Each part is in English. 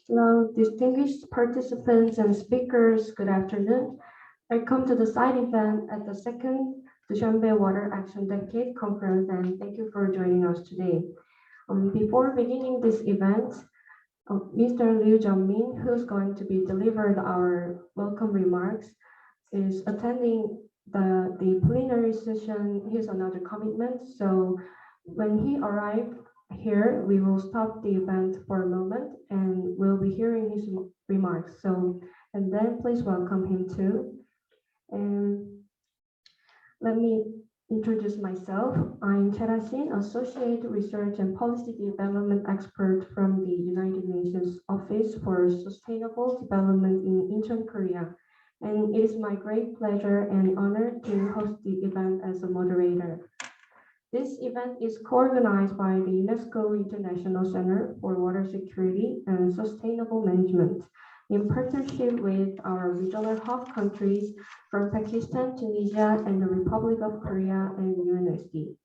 Hello, distinguished participants and speakers, good afternoon. Welcome to the side event at the second Dushanbe Water Action Decade Conference, and thank you for joining us today. Before beginning this event, Mr. Liu Jianmin, who's going to be delivered our welcome remarks, is attending the plenary session. He's another commitment, so when he arrives here, we will stop the event for a moment and we'll be hearing his remarks. So, and then please welcome him too. And let me introduce myself. I'm Cherasin, Associate Research and Policy Development Expert from the United Nations Office for Sustainable Development in Incheon, Korea. And it is my great pleasure and honor to host the event as a moderator. This event is co-organized by the UNESCO International Centre for Water Security and Sustainable Management in partnership with our regional hub countries from Pakistan, Tunisia, and the Republic of Korea and UNOSD.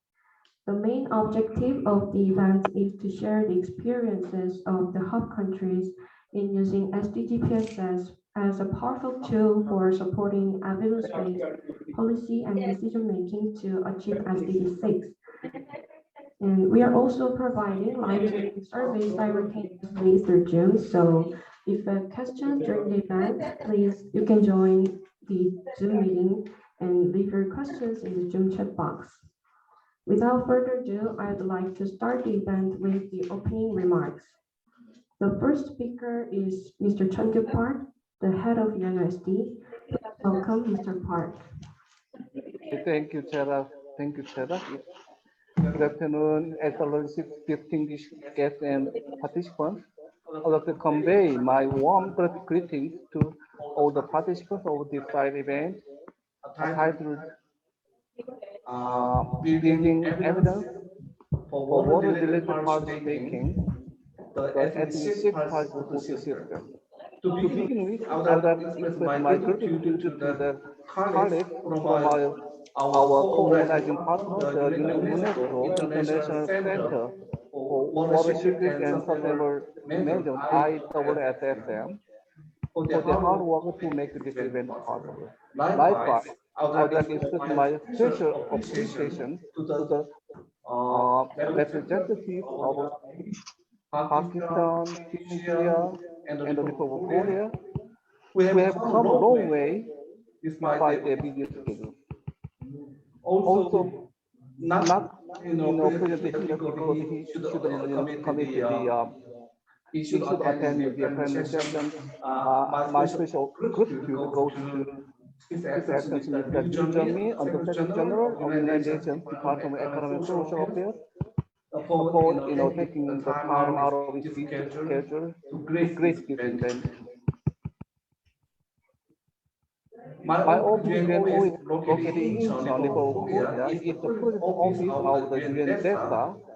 The main objective of the event is to share the experiences of the hub countries in using SDG PSS as a powerful tool for supporting evidence-based policy and decision-making to achieve SDG 6. And we are also providing live streaming surveys simultaneously through Zoom. So if you have questions during the event, please, you can join the Zoom meeting and leave your questions in the Zoom chat box. Without further ado, I'd like to start the event with the opening remarks. The first speaker is Mr. Chun-Kyu Park, the head of UNOSD. Welcome, Mr. Park. Thank you, Chera. Thank you, Chera. Good afternoon, excellencies, distinguished guests and participants. I'd like to convey my warm greetings to all the participants of this side event, titled Building Evidence for Water-Related Policy Making, the SDG 6 Policy System. To begin with, I would like to express my gratitude to the colleagues from our co-organizing partner, the UNESCO International Centre for Water Security and Sustainable Management, i-WSSM, for their hard work to make this event possible. Likewise, I would like to express my special appreciation to the representatives of Pakistan, Tunisia, and the Republic of Korea, who have come a long way despite their busy schedule. Also, not presentation just because he shouldn't commit he should attend the plenary session. My special gratitude goes to His Excellency Mr. Liu Jianmin, Undersecretary General of the United Nations Department of Economic and Social Affairs, for taking the time out of his busy schedule to grace this event. My office is always located in Incheon, Republic of Korea. It's the project office of the UNDESA,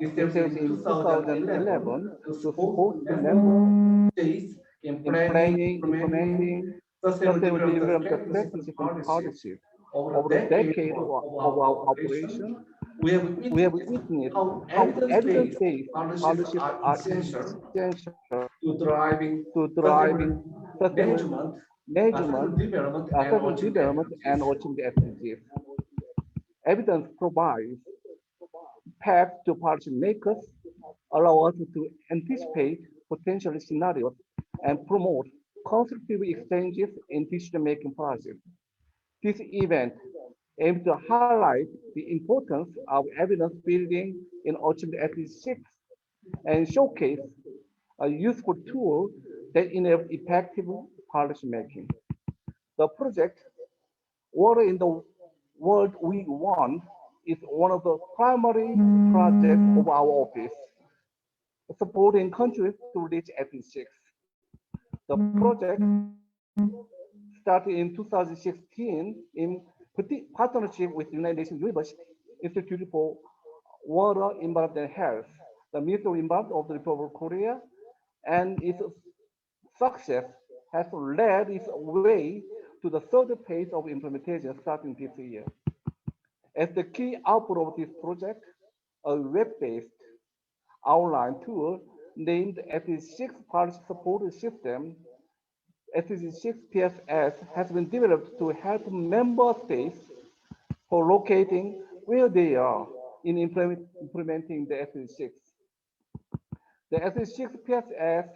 established in 2011 to support the member states in planning, implementing sustainable development practices and policies. Over the decade of our operation, we have witnessed how evidence-based policies are essential to driving sustainable measurement, development, and achieving the SDGs. Evidence provides paths to policymakers, allow us to anticipate potential scenarios, and promote constructive exchanges in decision-making process. This event aims to highlight the importance of evidence building in achieving SDG 6 and showcase a useful tool that enables effective policymaking. The project, Water in the World We Want, is one of the primary projects of our office, supporting countries to reach SDG 6. The project started in 2016 in partnership with the United Nations University Institute for Water, Environment and Health, the Ministry of Environment of the Republic of Korea, and its success has led its way to the third phase of implementation starting this year. As the key output of this project, a web-based online tool named SDG 6 Policy Support System. SDG 6 PSS has been developed to help member states for locating where they are in implementing the SDG 6. The SDG 6 PSS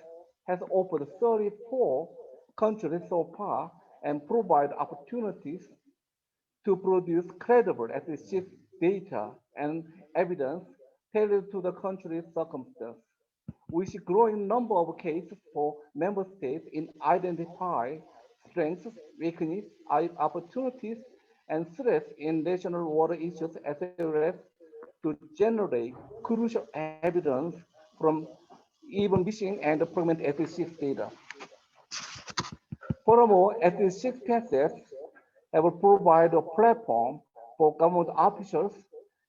has offered 34 countries so far and provide opportunities to produce credible SDG data and evidence tailored to the country's circumstance. We see growing number of cases for member states in identify strengths, weaknesses, opportunities, and threats in national water issues as well as to generate crucial evidence from even missing and fragmented SDG data. Furthermore, SDG PSS have provided a platform for government officials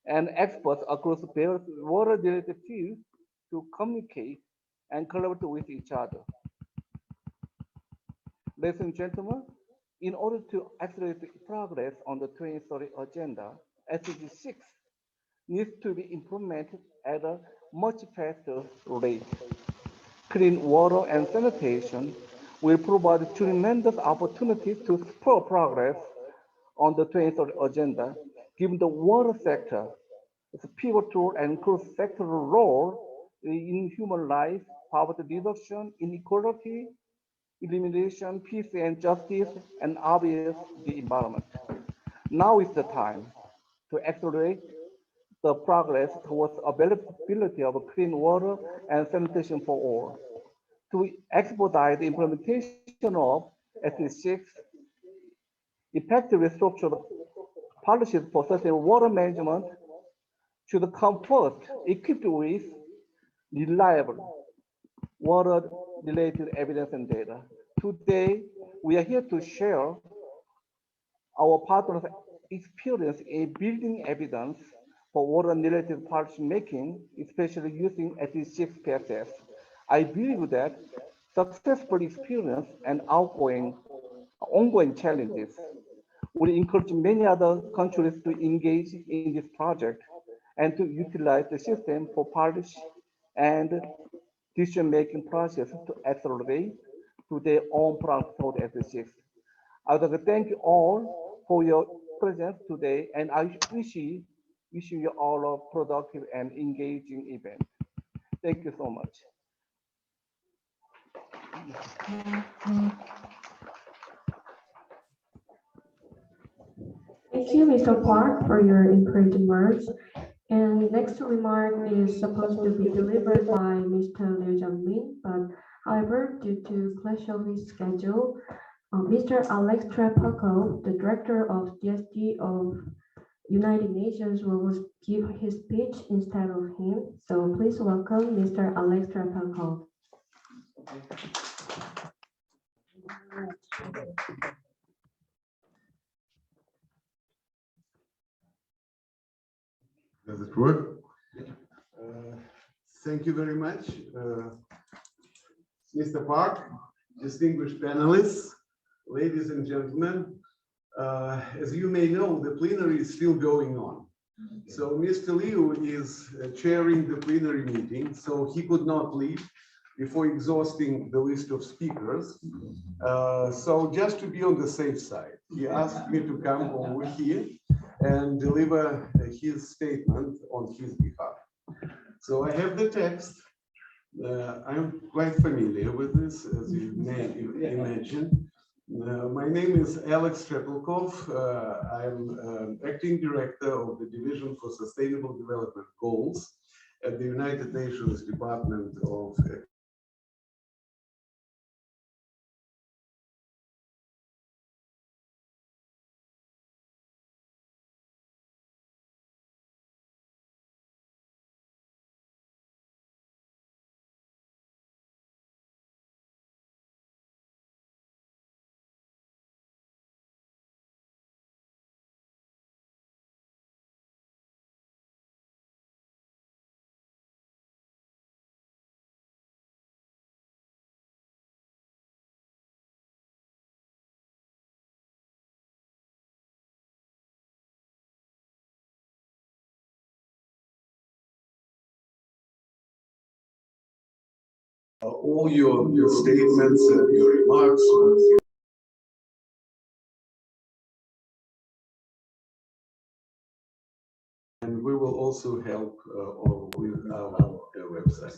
and experts across various water-related fields to communicate and collaborate with each other. Ladies and gentlemen, in order to accelerate progress on the 2030 agenda, SDG 6 needs to be implemented at a much faster rate. Clean water and sanitation will provide tremendous opportunities to spur progress on the 2030 agenda, given the water sector is a pivotal and cross-sectoral role in human life, poverty reduction, inequality, elimination, peace and justice, and obvious the environment. Now is the time to accelerate the progress towards availability of clean water and sanitation for all. To expedite the implementation of SDG 6, effectively structured policies for sustainable water management should come first, equipped with reliable water-related evidence and data. Today, we are here to share our partners' experience in building evidence for water-related policy making, especially using SDG 6 PSS. I believe that successful experience and ongoing challenges will encourage many other countries to engage in this project and to utilize the system for policy and decision-making process to accelerate to their own progress toward SDG 6. I would like to thank you all for your presence today, and I wish you all a productive and engaging event. Thank you so much. Thank you, Mr. Park, for your encouraging words. And next remark is supposed to be delivered by Mr. Liu Jianmin, but however, due to clash of his schedule, Mr. Alex Trapako, the director of DSD of United Nations, will give his speech instead of him. So please welcome Mr. Alex Trapako. Does it work? Thank you very much, Mr. Park, distinguished panelists, ladies and gentlemen. As you may know, the plenary is still going on. So Mr. Liu is chairing the plenary meeting, so he could not leave before exhausting the list of speakers. So just to be on the safe side, he asked me to come over here and deliver his statement on his behalf. So I have the text. I'm quite familiar with this, as you may imagine. My name is Alex Trepelkov. I'm acting director of the Division for Sustainable Development Goals at the United Nations Department of all your statements and your remarks. And we will also help with our website.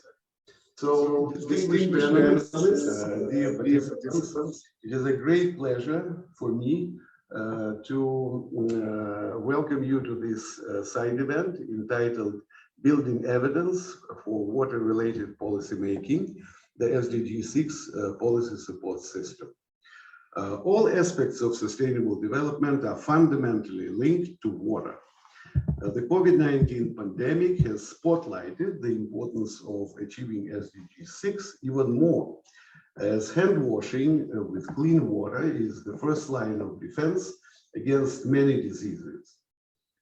So, distinguished panelists, dear participants, it is a great pleasure for me to welcome you to this side event entitled Building Evidence for Water-Related Policymaking, the SDG 6 Policy Support System. All aspects of sustainable development are fundamentally linked to water. The COVID-19 pandemic has spotlighted the importance of achieving SDG 6 even more, as hand washing with clean water is the first line of defense against many diseases.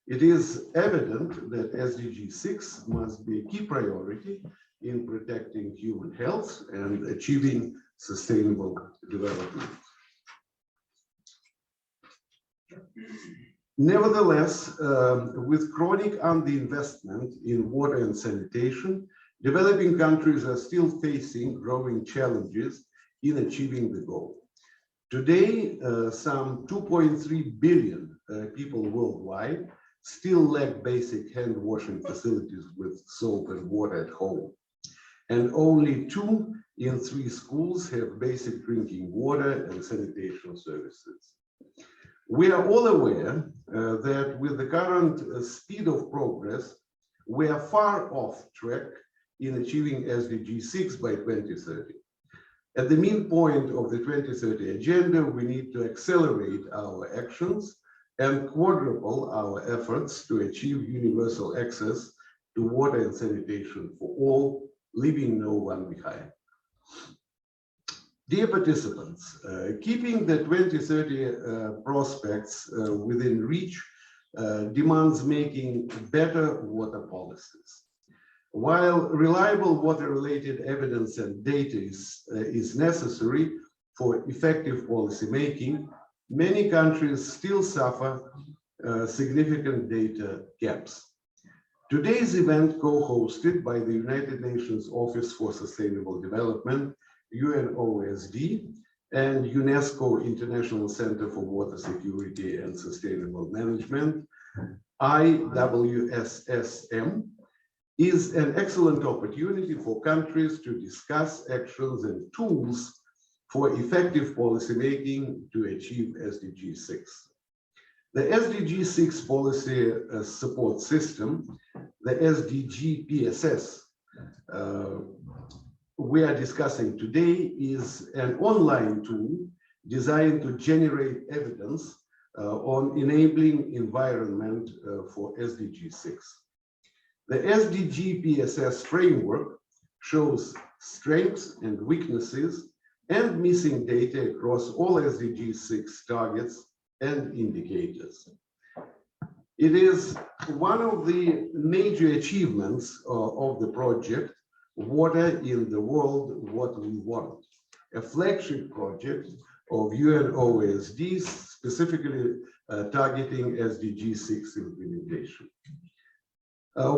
It is evident that SDG 6 must be a key priority in protecting human health and achieving sustainable development. Nevertheless, with chronic underinvestment in water and sanitation, developing countries are still facing growing challenges in achieving the goal. Today, some 2.3 billion people worldwide still lack basic hand washing facilities with soap and water at home. And only 2 in 3 schools have basic drinking water and sanitation services. We are all aware that with the current speed of progress, we are far off track in achieving SDG 6 by 2030. At the midpoint of the 2030 agenda, we need to accelerate our actions and quadruple our efforts to achieve universal access to water and sanitation for all, leaving no one behind. Dear participants, keeping the 2030 prospects within reach demands making better water policies. While reliable water-related evidence and data is necessary for effective policy making, many countries still suffer significant data gaps. Today's event, co-hosted by the United Nations Office for Sustainable Development, UNOSD, and UNESCO International Centre for Water Security and Sustainable Management, i-WSSM, is an excellent opportunity for countries to discuss actions and tools for effective policymaking to achieve SDG 6. The SDG 6 policy support system, the SDG PSS, we are discussing today, is an online tool designed to generate evidence on enabling environment for SDG 6. The SDG PSS framework shows strengths and weaknesses and missing data across all SDG 6 targets and indicators. It is one of the major achievements of the project, Water in the World, What We Want, a flagship project of UNOSD specifically targeting SDG 6 implementation.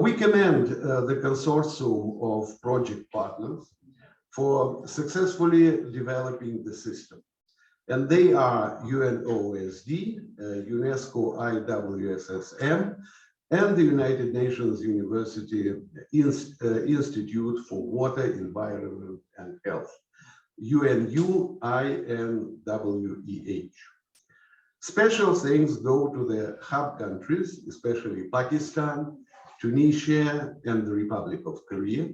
We commend the consortium of project partners for successfully developing the system. And they are UNOSD, UNESCO i-WSSM, and the United Nations University Institute for Water, Environment and Health, UNU-INWEH. Special thanks go to the hub countries, especially Pakistan, Tunisia, and the Republic of Korea,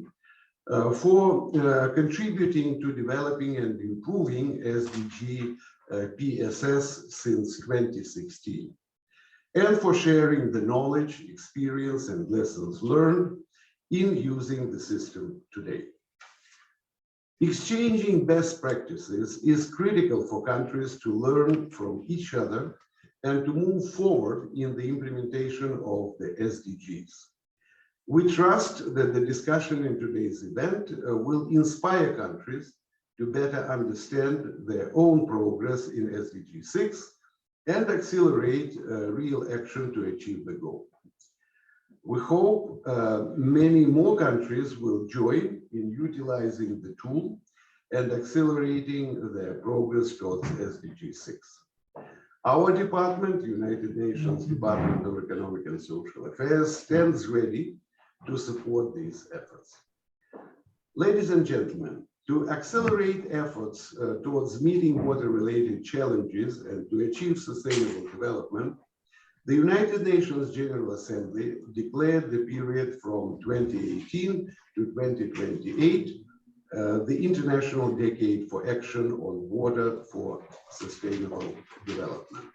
for contributing to developing and improving SDG PSS since 2016, and for sharing the knowledge, experience, and lessons learned in using the system today. Exchanging best practices is critical for countries to learn from each other and to move forward in the implementation of the SDGs. We trust that the discussion in today's event will inspire countries to better understand their own progress in SDG 6 and accelerate real action to achieve the goal. We hope many more countries will join in utilizing the tool and accelerating their progress towards SDG 6. Our department, United Nations Department of Economic and Social Affairs, stands ready to support these efforts. Ladies and gentlemen, to accelerate efforts towards meeting water-related challenges and to achieve sustainable development, the United Nations General Assembly declared the period from 2018 to 2028 the International Decade for Action on Water for Sustainable Development.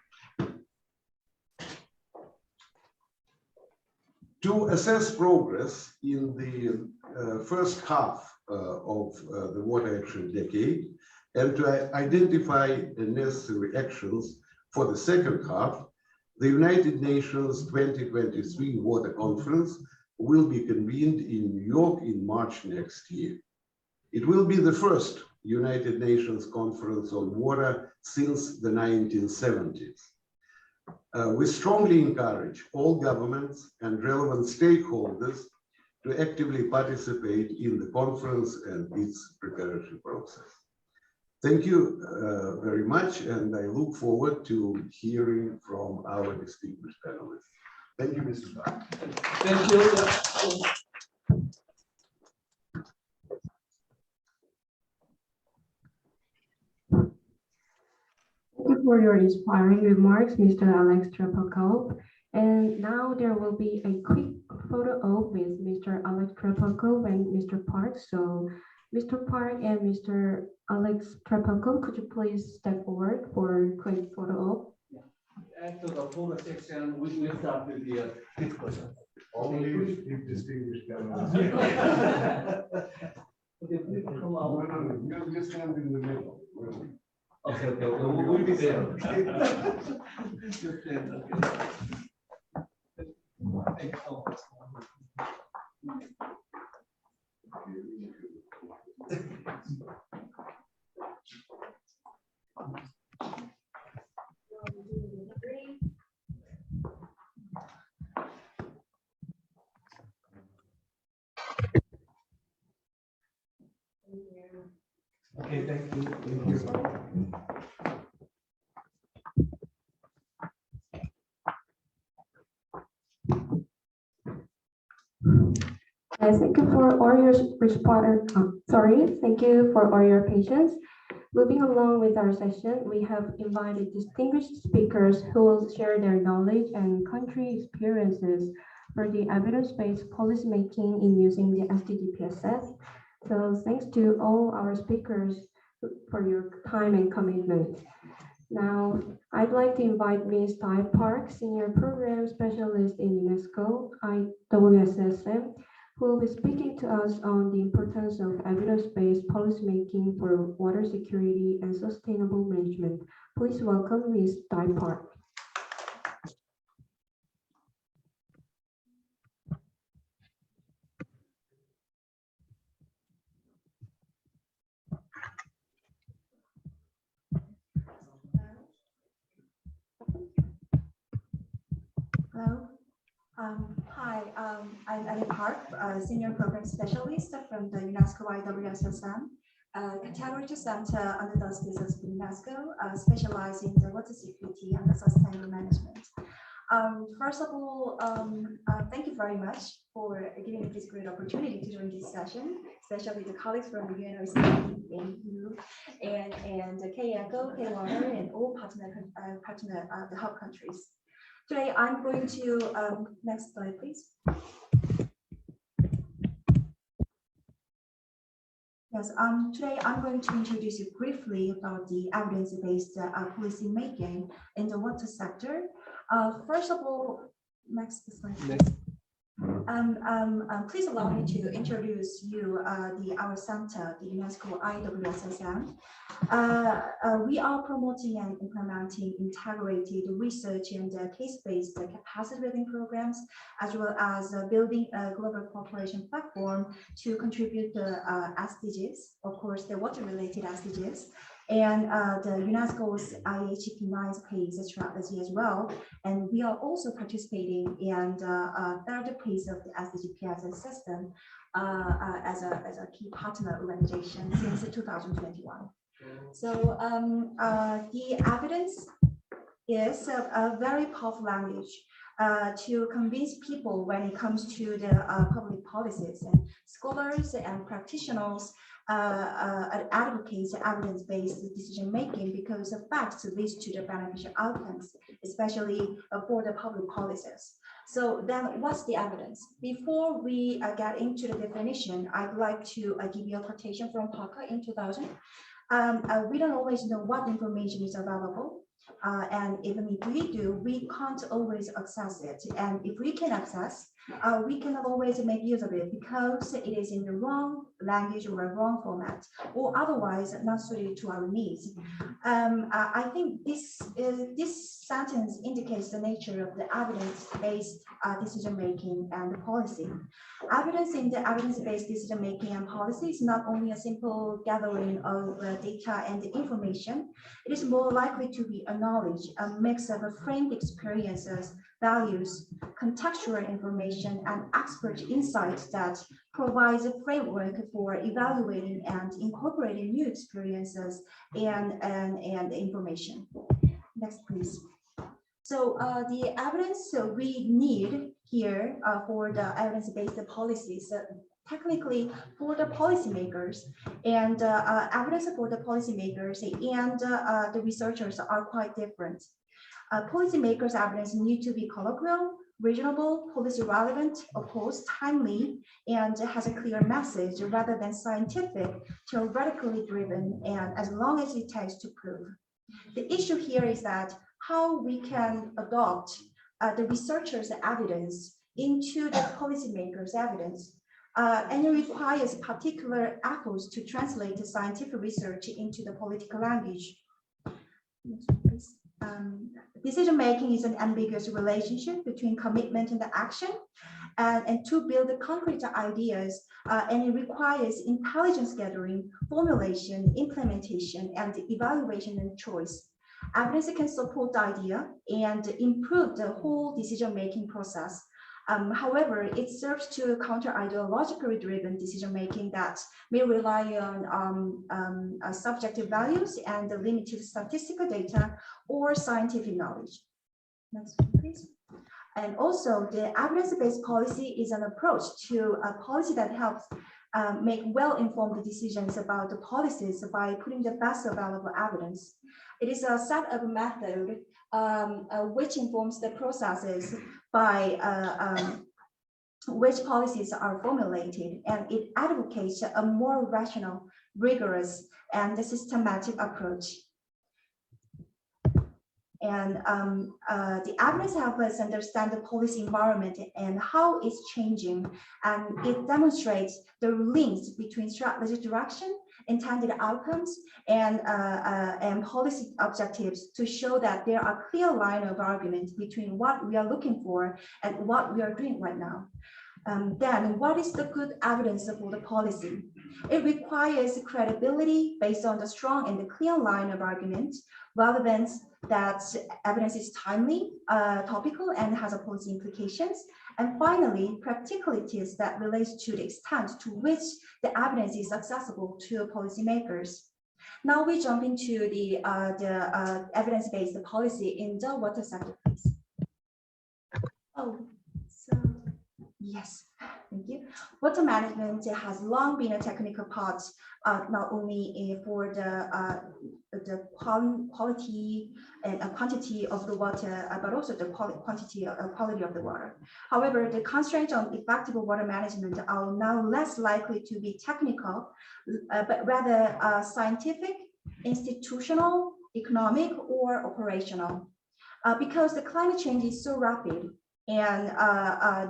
To assess progress in the first half of the Water Action Decade and to identify the necessary actions for the second half, the United Nations 2023 Water Conference will be convened in New York in March next year. It will be the first United Nations conference on water since the 1970s. We strongly encourage all governments and relevant stakeholders to actively participate in the conference and its preparatory process. Thank you very much, and I look forward to hearing from our distinguished panelists. Thank you, Mr. Park. Thank you. Thank you for your inspiring remarks, Mr. Alex Trepakov. And now there will be a quick photo op with Mr. Alex Trepakov and Mr. Park. So Mr. Park and Mr. Alex Trepakov, could you please step forward for a quick photo op? After the photo section, we will start with the discussion. Only if distinguished panelists. Okay, please come out. No, just stand in the middle. Really. Okay, we'll be there. Just stand, okay. Thank you so much. Okay, thank you. Thank you. Thank you for all your thank you for all your patience. Moving along with our session, we have invited distinguished speakers who will share their knowledge and country experiences for the evidence-based policymaking in using the SDG PSS. So thanks to all our speakers for your time and commitment. Now, I'd like to invite Ms. Thai Park, Senior Program Specialist in UNESCO i-WSSM, who will be speaking to us on the importance of evidence-based policymaking for water security and sustainable management. Please welcome Ms. Thai Park. Hello. Hi, I'm Ellie Park, Senior Program Specialist from the UNESCO i-WSSM, Category 2 Center under the auspices of UNESCO, specializing in the water security and the sustainable management. First of all, thank you very much for giving me this great opportunity to join this session, especially the colleagues from the UNOSD and EU and KECO, K-Water, and all the hub countries. Today, I'm going to, next slide, please. Yes, today I'm going to introduce you briefly about the evidence-based policy making in the water sector. First of all, next slide. Next. Please allow me to introduce you our center, the UNESCO i-WSSM. We are promoting and implementing integrated research and case-based capacity building programs, as well as building a global cooperation platform to contribute the SDGs, of course, the water-related SDGs, and the UNESCO's IHP 9 phase strategy as well. And we are also participating in the third phase of the SDG PSS system as a key partner organization since 2021. So the evidence is a very powerful language to convince people when it comes to the public policies, and scholars and practitioners advocate evidence-based decision-making because the facts lead to the beneficial outcomes, especially for the public policies. So then what's the evidence? Before we get into the definition, I'd like to give you a quotation from Parker in 2000. We don't always know what information is available. And even if we do, we can't always access it. And if we can access, we cannot always make use of it because it is in the wrong language or a wrong format, or otherwise not suited to our needs. I think this sentence indicates the nature of the evidence-based decision-making and policy. Evidence in the evidence-based decision-making and policy is not only a simple gathering of data and information. It is more likely to be a knowledge, a mix of framed experiences, values, contextual information, and expert insights that provides a framework for evaluating and incorporating new experiences and information. Next, please. So the evidence we need here for the evidence-based policies, technically for the policymakers, and evidence for the policymakers and the researchers are quite different. Policymakers' evidence need to be colloquial, reasonable, policy relevant, of course, timely, and has a clear message rather than scientific, theoretically driven, and as long as it takes to prove. The issue here is that how we can adopt the researchers' evidence into the policymakers' evidence. And it requires particular efforts to translate the scientific research into the political language. Decision-making is an ambiguous relationship between commitment and action, and to build the concrete ideas, and it requires intelligence gathering, formulation, implementation, and evaluation and choice. Evidence can support the idea and improve the whole decision-making process. However, it serves to counter ideologically driven decision-making that may rely on subjective values and limited statistical data or scientific knowledge. Next one, please. And also, the evidence-based policy is an approach to a policy that helps make well-informed decisions about the policies by putting the best available evidence. It is a set of methods which informs the processes by which policies are formulated, and it advocates a more rational, rigorous, and systematic approach. And the evidence helps us understand the policy environment and how it's changing, and it demonstrates the links between strategic direction, intended outcomes, and policy objectives to show that there are clear line of argument between what we are looking for and what we are doing right now. Then what is the good evidence for the policy? It requires credibility based on the strong and the clear line of argument, relevance that evidence is timely, topical, and has a policy implications. And finally, practicalities that relates to the extent to which the evidence is accessible to policymakers. Now we jump into the evidence-based policy in the water sector, please. Oh, so yes, thank you. Water management has long been a technical part, not only for the quality and quantity of the water, but also the quality of the water. However, the constraints on effective water management are now less likely to be technical, but rather scientific, institutional, economic, or operational. Because the climate change is so rapid, and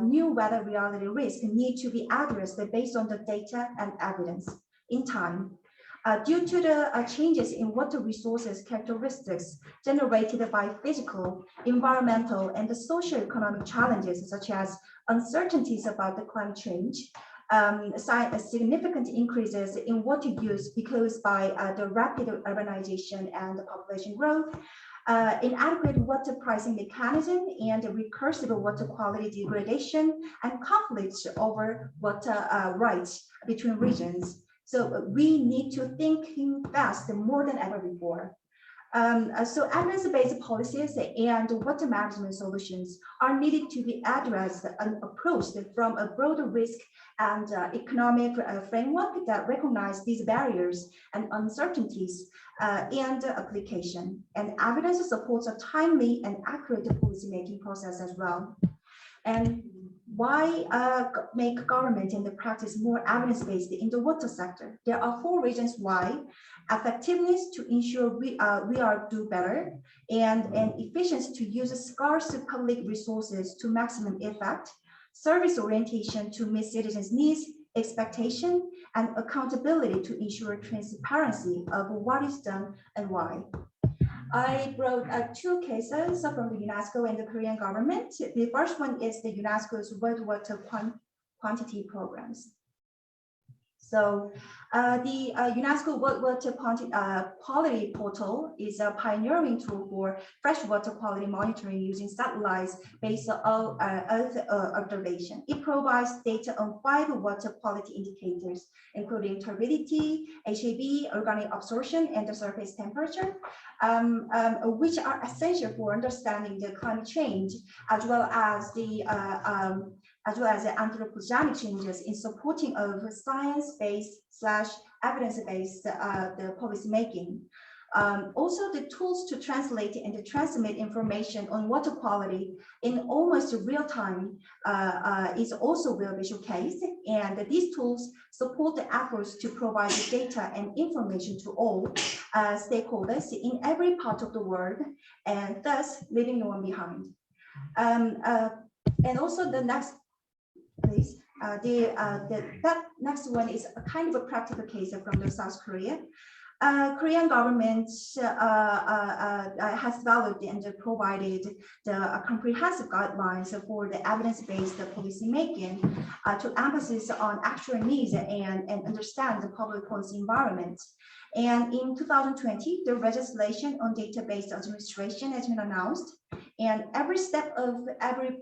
new weather reality risks need to be addressed based on the data and evidence in time. Due to the changes in water resources characteristics generated by physical, environmental, and the socio-economic challenges, such as uncertainties about the climate change, significant increases in water use because by the rapid urbanization and the population growth, inadequate water pricing mechanism and recursive water quality degradation and conflicts over water rights between regions. So we need to think fast more than ever before. So evidence-based policies and water management solutions are needed to be addressed and approached from a broader risk and economic framework that recognize these barriers and uncertainties and application. And evidence supports a timely and accurate policymaking process as well. And why make government and the practice more evidence-based in the water sector? There are 4 reasons why: effectiveness to ensure we are do better, and efficiency to use scarce public resources to maximum effect, service orientation to meet citizens' needs, expectation, and accountability to ensure transparency of what is done and why. I brought 2 cases from the UNESCO and the Korean government. The first one is the UNESCO's World Water Quantity Programs. So the UNESCO World Water Quality Portal is a pioneering tool for freshwater quality monitoring using satellites based on Earth observation. It provides data on 5 water quality indicators, including turbidity, HAB, organic absorption, and the surface temperature, which are essential for understanding the climate change, as well as the anthropogenic changes in supporting of science-based / evidence-based the policy making. Also, the tools to translate and transmit information on water quality in almost real time is also a real visual case, and these tools support the efforts to provide the data and information to all stakeholders in every part of the world, and thus leaving no one behind. And also the next, please. That next one is a kind of a practical case from the South Korea. Korean government has developed and provided the comprehensive guidelines for the evidence-based policy making to emphasis on actual needs and understand the public policy environment. And in 2020, the legislation on data-based administration has been announced, and every step of every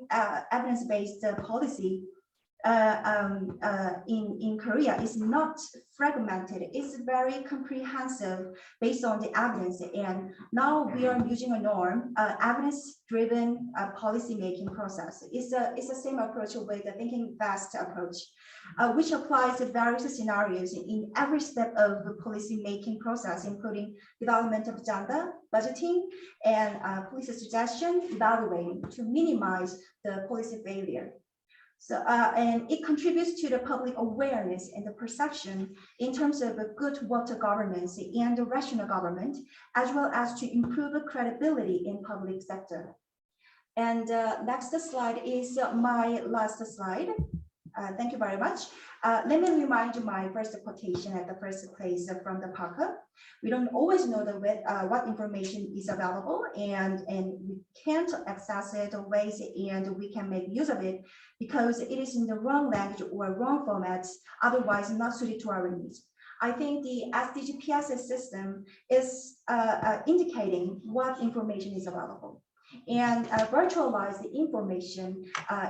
evidence-based policy in Korea is not fragmented. It's very comprehensive based on the evidence. And now we are using a norm, evidence-driven policy-making process. It's the same approach with the thinking fast approach, which applies to various scenarios in every step of the policy-making process, including development of agenda, budgeting, and policy suggestion, evaluating to minimize the policy failure. So, and it contributes to the public awareness and the perception in terms of a good water governance and the rational government, as well as to improve the credibility in public sector. And next slide is my last slide. Thank you very much. Let me remind you my first quotation at the first place from the Parker. We don't always know what information is available, and we can't access it always, and we can make use of it because it is in the wrong language or wrong formats, otherwise not suited to our needs. I think the SDG PSS system is indicating what information is available, and virtualize the information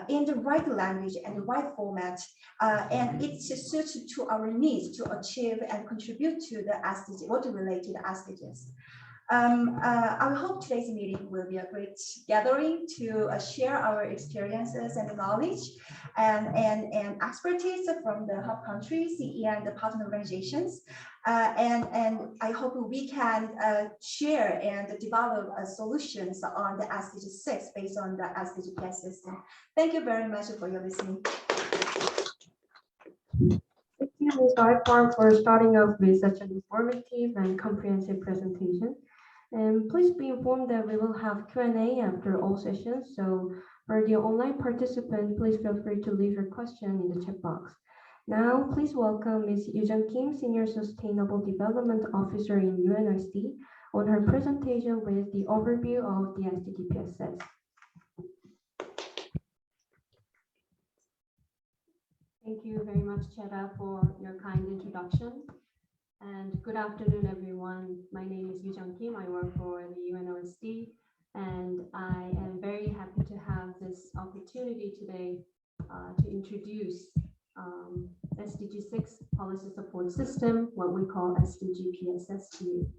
in the right language and the right format, and it's suited to our needs to achieve and contribute to the SDG, water-related SDGs. I hope today's meeting will be a great gathering to share our experiences and knowledge and expertise from the hub countries and the partner organizations. And I hope we can share and develop solutions on the SDG 6 based on the SDG PSS system. Thank you very much for your listening. Thank you, Ms. Ipark, for starting off with such an informative and comprehensive presentation. And please be informed that we will have Q&A after all sessions. So for the online participant, please feel free to leave your question in the chat box. Now, please welcome Ms. Yoo-jung Kim, Senior Sustainable Development Officer in UNOSD, on her presentation with the overview of the SDG PSS. Thank you very much, Chera, for your kind introduction. And good afternoon, everyone. My name is Yoo-jung Kim. I work for the UNOSD, and I am very happy to have this opportunity today to introduce SDG 6 Policy Support System, what we call SDG PSS to you.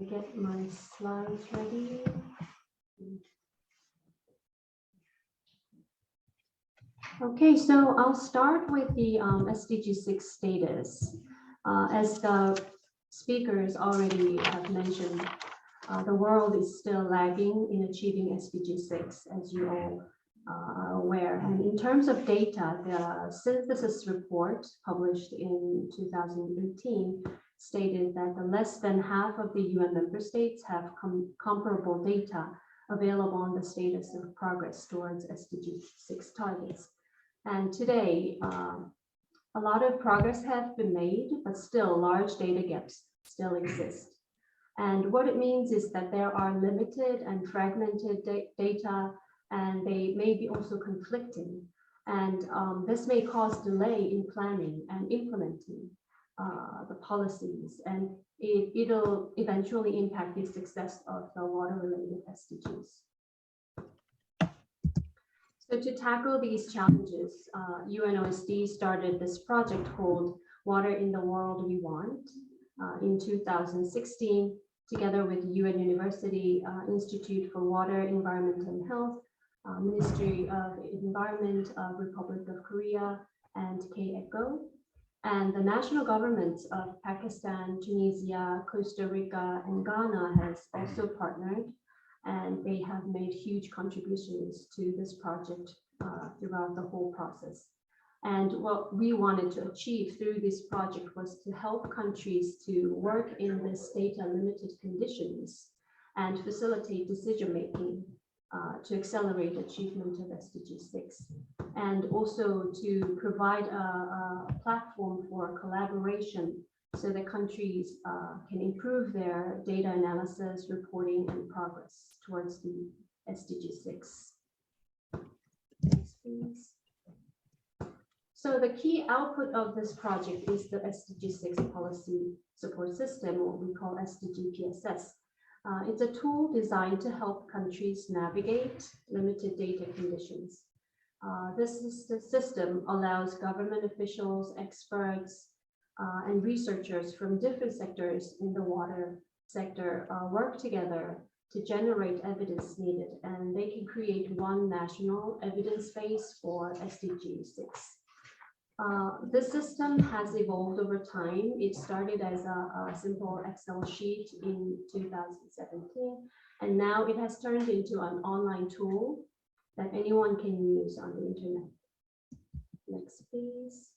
Get my slides ready. Okay, so I'll start with the SDG 6 status. As the speakers already have mentioned, the world is still lagging in achieving SDG 6, as you all are aware. And in terms of data, the synthesis report published in 2018 stated that less than half of the UN member states have comparable data available on the status of progress towards SDG 6 targets. And today, a lot of progress have been made, but still large data gaps still exist. And what it means is that there are limited and fragmented data, and they may be also conflicting. And this may cause delay in planning and implementing the policies, and it'll eventually impact the success of the water-related SDGs. So to tackle these challenges, UNOSD started this project called Water in the World We Want in 2016, together with UN University Institute for Water, Environment and Health, Ministry of Environment of Republic of Korea, and KECO. And the national governments of Pakistan, Tunisia, Costa Rica, and Ghana has also partnered, and they have made huge contributions to this project throughout the whole process. And what we wanted to achieve through this project was to help countries to work in this data-limited conditions and facilitate decision-making to accelerate achievement of SDG 6, and also to provide a platform for collaboration so that countries can improve their data analysis, reporting, and progress towards the SDG 6. Next, please. So the key output of this project is the SDG 6 policy support system, what we call SDG PSS. It's a tool designed to help countries navigate limited data conditions. This system allows government officials, experts, and researchers from different sectors in the water sector work together to generate evidence needed, and they can create one national evidence base for SDG 6. This system has evolved over time. It started as a simple Excel sheet in 2017, and now it has turned into an online tool that anyone can use on the internet. Next, please.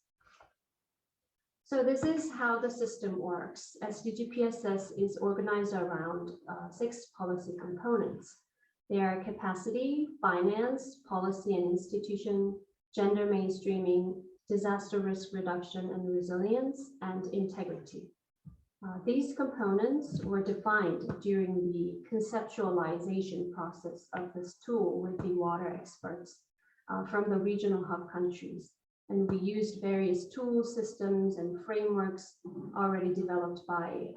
So this is how the system works. SDG PSS is organized around 6 policy components. They are capacity, finance, policy and institution, gender mainstreaming, disaster risk reduction and resilience, and integrity. These components were defined during the conceptualization process of this tool with the water experts from the regional hub countries. And we used various tools, systems, and frameworks already developed by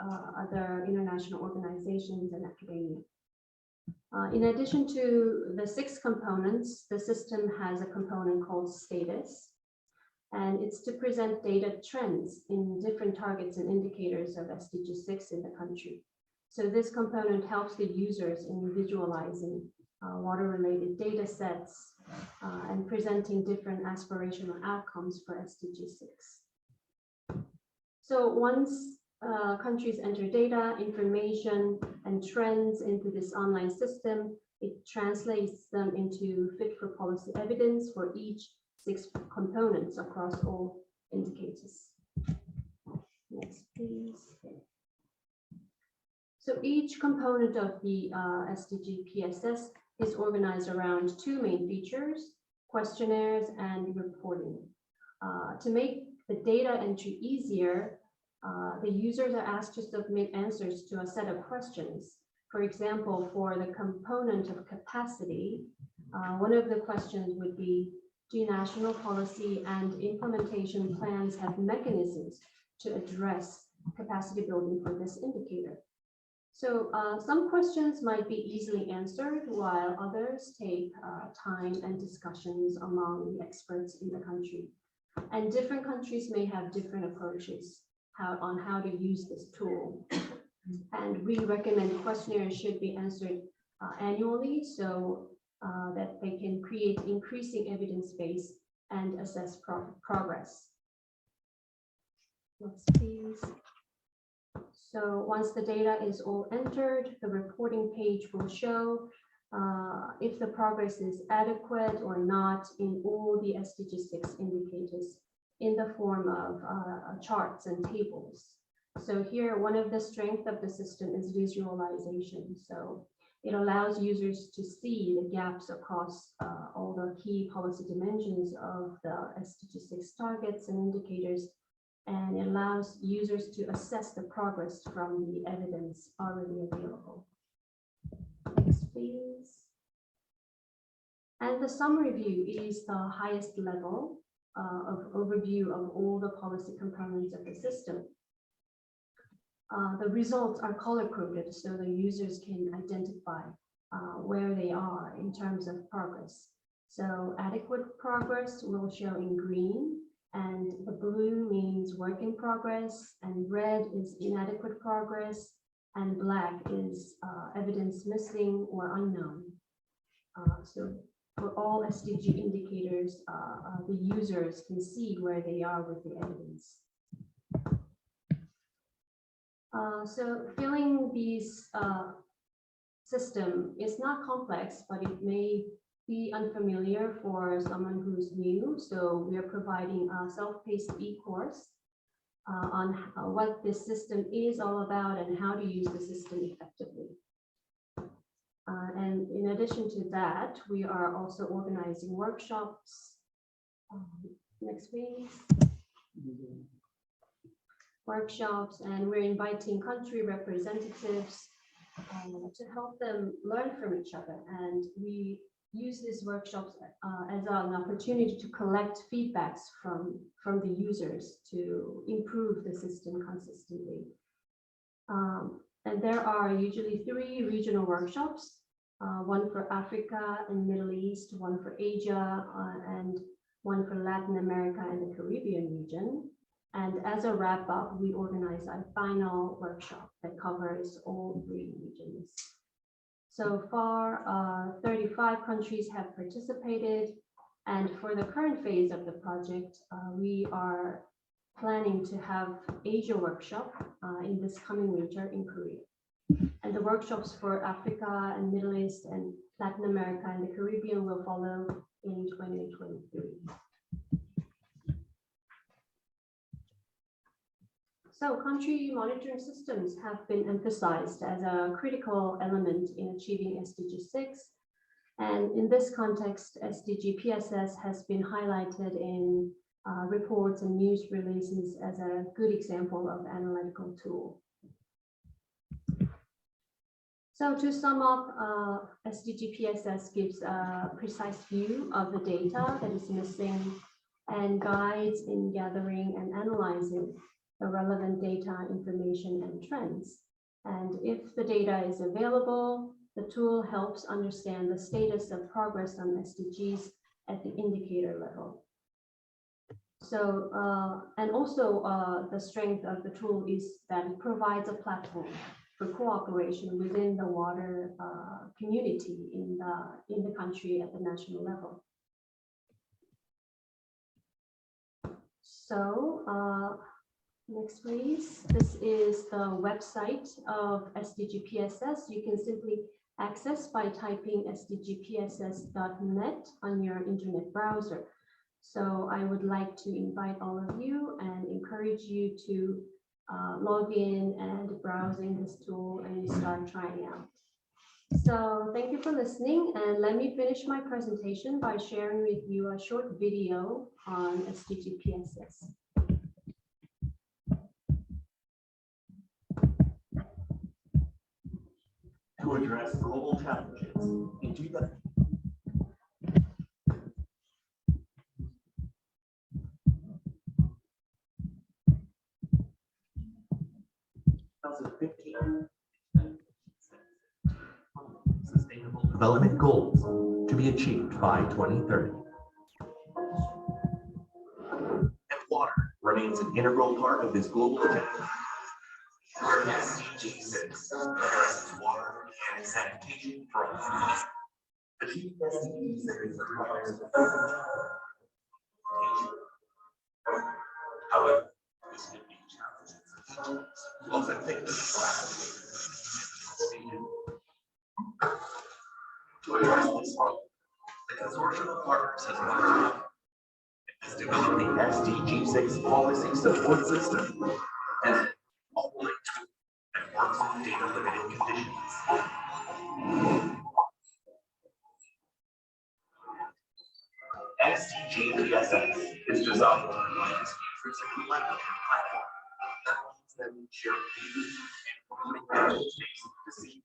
other international organizations and academia. In addition to the 6 components, the system has a component called status, and it's to present data trends in different targets and indicators of SDG 6 in the country. So this component helps the users in visualizing water-related data sets and presenting different aspirational outcomes for SDG 6. So once countries enter data, information, and trends into this online system, it translates them into fit for policy evidence for each 6 components across all indicators. Next, please. So each component of the SDG PSS is organized around 2 main features: questionnaires and reporting. To make the data entry easier, the users are asked to submit answers to a set of questions For example, for the component of capacity, one of the questions would be, do national policy and implementation plans have mechanisms to address capacity building for this indicator? So some questions might be easily answered, while others take time and discussions among the experts in the country. And different countries may have different approaches on how to use this tool. And we recommend questionnaires should be answered annually so that they can create increasing evidence base and assess progress. Next, please. So once the data is all entered, the reporting page will show if the progress is adequate or not in all the SDG 6 indicators in the form of charts and tables. So here, one of the strengths of the system is visualization. So it allows users to see the gaps across all the key policy dimensions of the SDG 6 targets and indicators, and it allows users to assess the progress from the evidence already available. Next, please. And the summary view is the highest level of overview of all the policy components of the system. The results are color-coded so the users can identify where they are in terms of progress. So adequate progress will show in green, and the blue means work in progress, and red is inadequate progress, and black is evidence missing or unknown. So for all SDG indicators, the users can see where they are with the evidence. So filling these system is not complex, but it may be unfamiliar for someone who's new. So we are providing a self-paced e-course on what this system is all about and how to use the system effectively. And in addition to that, we are also organizing workshops. Next, please. Workshops, and we're inviting country representatives to help them learn from each other. And we use these workshops as an opportunity to collect feedbacks from the users to improve the system consistently. And there are usually 3 regional workshops, one for Africa and Middle East, one for Asia, and one for Latin America and the Caribbean region. And as a wrap up, we organize a final workshop that covers all 3 regions. So far, 35 countries have participated. And for the current phase of the project, we are planning to have Asia workshop in this coming winter in Korea. And the workshops for Africa and Middle East and Latin America and the Caribbean will follow in 2023. So country monitoring systems have been emphasized as a critical element in achieving SDG 6. And in this context, SDG PSS has been highlighted in reports and news releases as a good example of analytical tool. So to sum up, SDG PSS gives a precise view of the data that is missing and guides in gathering and analyzing the relevant data, information, and trends. And if the data is available, the tool helps understand the status of progress on SDGs at the indicator level. So, and also the strength of the tool is that it provides a platform for cooperation within the water community in the country at the national level. So, next, please. This is the website of SDG PSS. You can simply access by typing sdgpss.net on your internet browser. So I would like to invite all of you and encourage you to log in and browsing this tool and start trying out. So thank you for listening, and let me finish my presentation by sharing with you a short video on SDG PSS. address global challenges in 2015 Sustainable Development Goals to be achieved by 2030. And water remains an integral part of this global agenda. Sdg 6 addresses water and sanitation for all. Achieving Sdg 6 requires however, this can be challenging. Often think to address this problem, the consortium of partners has worked together. It has developed the Sdg 6 policy support system and all linked and works on data limited conditions. Sdg PSS is designed to provide its users a collaborative platform that allows them to share views and promoting evidence-based decisions.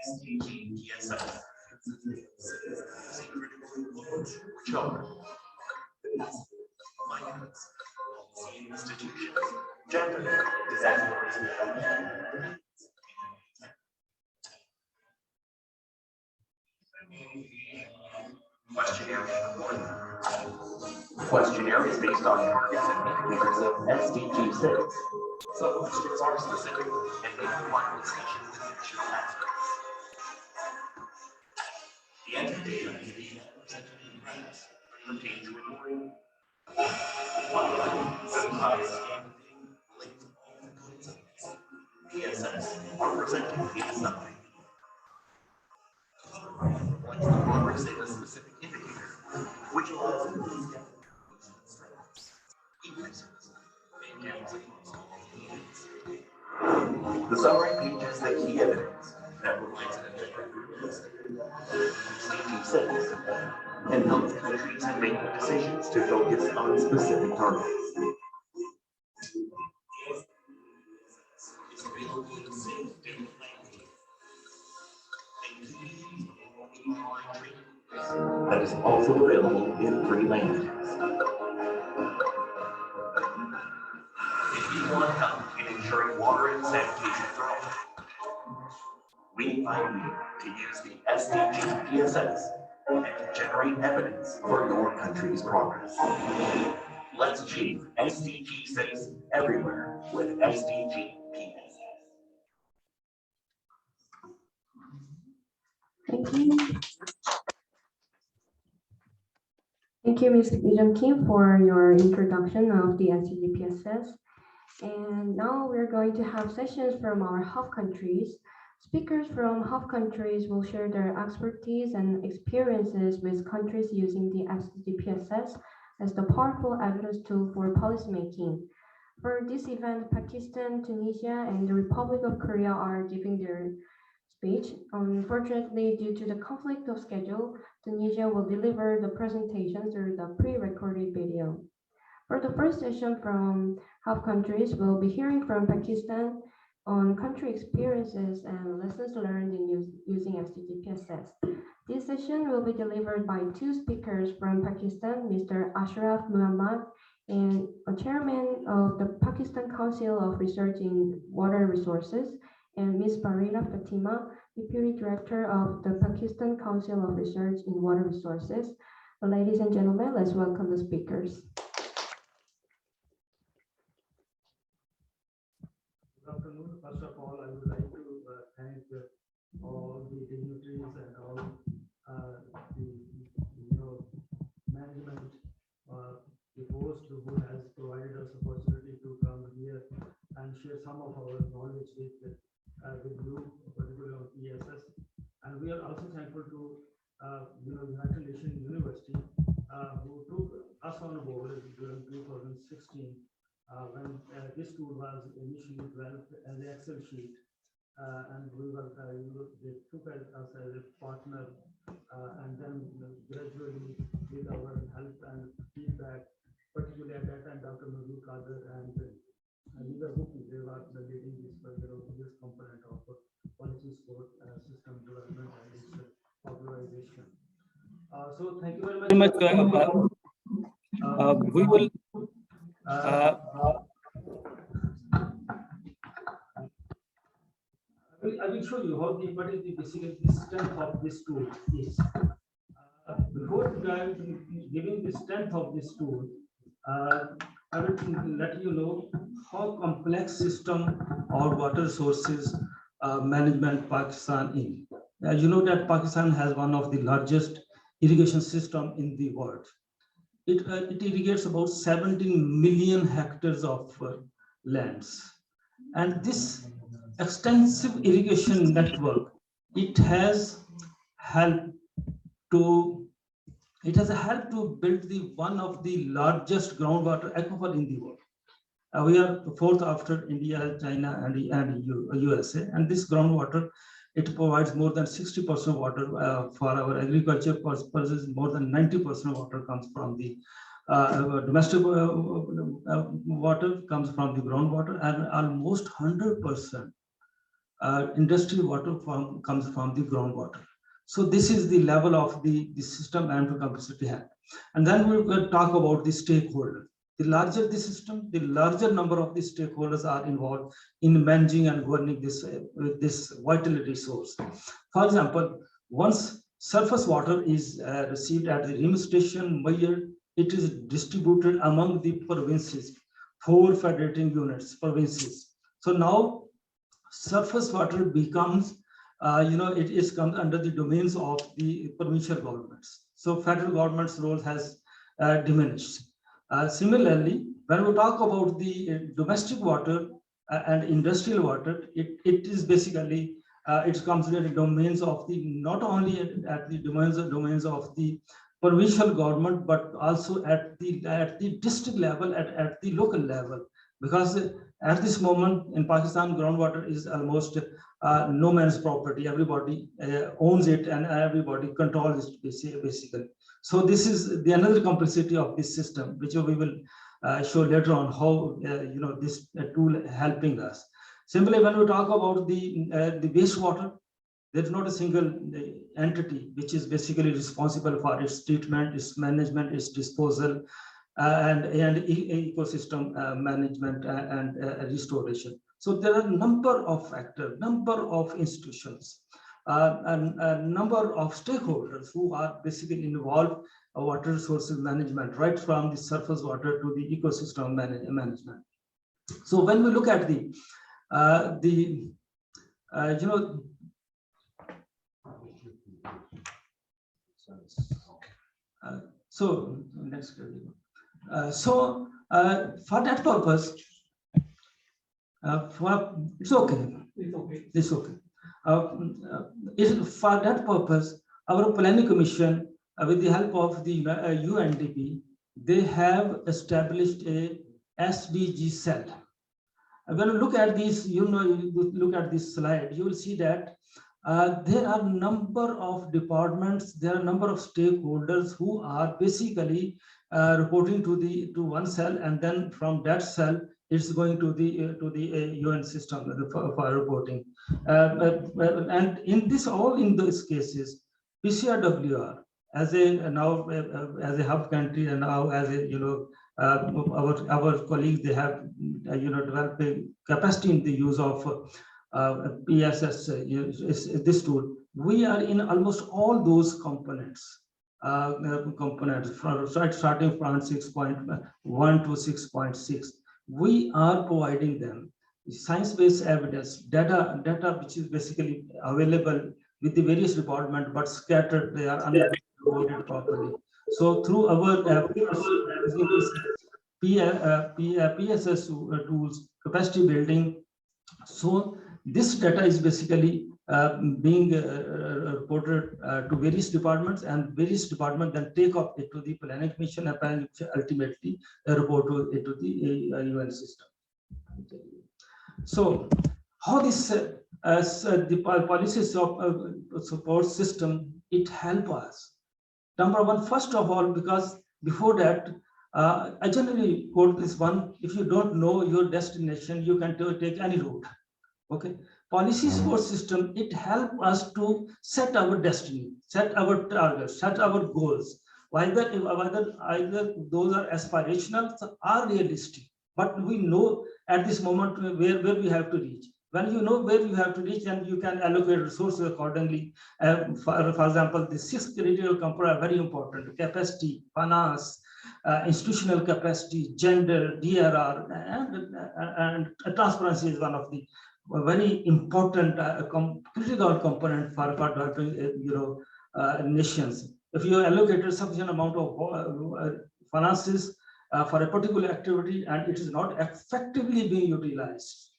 Sdg PSS which are finance, policy institutions, gender, disaster risk. Questionnaire and reporting. Questionnaire is based on targets and indicators of Sdg 6. Some questions are specific and may require discussion with additional experts. The entry data may be presented in graphs pertain to reporting. PSS are presented in a summary. Reflects the progress in a specific indicator, which allows the summary pages the key evidence that provides an objective Sdg 6 and helps countries in making decisions to focus on specific targets. It's available in a safe daily language that is also available in 3 languages. If you want help in ensuring water and sanitation for all, we invite you to use the Sdg PSS and to generate evidence for your country's progress. Let's achieve Sdg 6 everywhere with Sdg PSS. Thank you. Thank you, Ms. Lee Kim, for your introduction of the Sdg PSS. And now we're going to have sessions from our hub countries. Speakers from hub countries will share their expertise and experiences with countries using the Sdg PSS as the powerful evidence tool for policymaking. For this event, Pakistan, Tunisia, and the Republic of Korea are giving their speech. Unfortunately, due to the conflict of schedule, Tunisia will deliver the presentation through the pre-recorded video. For the first session from hub countries, we'll be hearing from Pakistan on country experiences and lessons learned in using Sdg PSS. This session will be delivered by 2 speakers from Pakistan, Mr. Ashraf Muhammad, and a chairman of the Pakistan Council of Research in Water Resources, and Ms. Farina Fatima, Deputy Director of the Pakistan Council of Research in Water Resources. Ladies and gentlemen, let's welcome the speakers. Good afternoon. First of all, I would like to thank all the dignitaries and all the management, the host who has provided us opportunity to come here and share some of our knowledge with you, particularly on PSS. And we are also thankful to United Nations University who took us on board during 2016 when this tool was initially developed as an Excel sheet, and we were they took us as a partner and then gradually with our help and feedback, particularly at that time, Dr. Nurul Kader and Liga Huki, they were leading this component of policy support, system development, and its popularization. So thank you very much. We will. I will show you what is the basically the strength of this tool is. Before giving the strength of this tool, I will let you know how complex system our water sources management Pakistan in. As you know that Pakistan has one of the largest irrigation system in the world. It irrigates about 17 million hectares of lands, and this extensive irrigation network, it has helped to build the one of the largest groundwater aquifer in the world. We are fourth after India, China, and USA, and this groundwater, it provides more than 60% water for our agriculture purposes. More than 90% water comes from the domestic water comes from the groundwater, and almost 100% industrial water comes from the groundwater. So this is the level of the system and the capacity had. And then we will talk about the stakeholders. The larger the system, the larger number of the stakeholders are involved in managing and governing this vital resource. For example, once surface water is received at the rim station, measured, it is distributed among the provinces, 4 federating units, provinces. So now surface water becomes, it comes under the domains of the provincial governments. So federal government's role has diminished. Similarly, when we talk about the domestic water and industrial water, it is basically, it comes under the domains of the, not only at the domains of the provincial government, but also at the district level, at the local level. Because at this moment in Pakistan, groundwater is almost no man's property. Everybody owns it and everybody controls it basically. So this is the another complexity of this system, which we will show later on how this tool helping us. Simply, when we talk about the wastewater, there is not a single entity which is basically responsible for its treatment, its management, its disposal, and ecosystem management and restoration. So there are a number of factors, number of institutions, and a number of stakeholders who are basically involved in water resources management, right from the surface water to the ecosystem management. So when we look at so next. For that purpose, it's okay. It's okay. For that purpose, our planning commission, with the help of the UNDP, they have established a SDG cell. When you look at this, look at this slide, you will see that there are a number of departments, there are a number of stakeholders who are basically reporting to one cell, and then from that cell it's going to the UN system for reporting. And in those cases, PCRWR as a hub country, and now as a our colleagues, they have developed a capacity in the use of PSS, this tool. We are in almost all those components. Starting from 6.1 to 6.6, we are providing them science-based evidence, data which is basically available with the various departments, but scattered, they are unloaded properly. So through our PSS tools, capacity building, so this data is basically being reported to various departments, and various departments then take up it to the planning commission, and ultimately report it to the UN system. So how this the policy support system it helps us. Number one, first of all, because before that, I generally quote this one: if you don't know your destination, you can take any route. Okay, policy support system, it helps us to set our destiny, set our targets, set our goals. Either those are aspirational or realistic, but we know at this moment where we have to reach. When you know where you have to reach, and you can allocate resources accordingly. For example, the 6 critical components are very important: capacity, finance, institutional capacity, gender, DRR, and transparency is one of the very important critical component for developing nations. If you allocated sufficient amount of finances for a particular activity and it is not effectively being utilized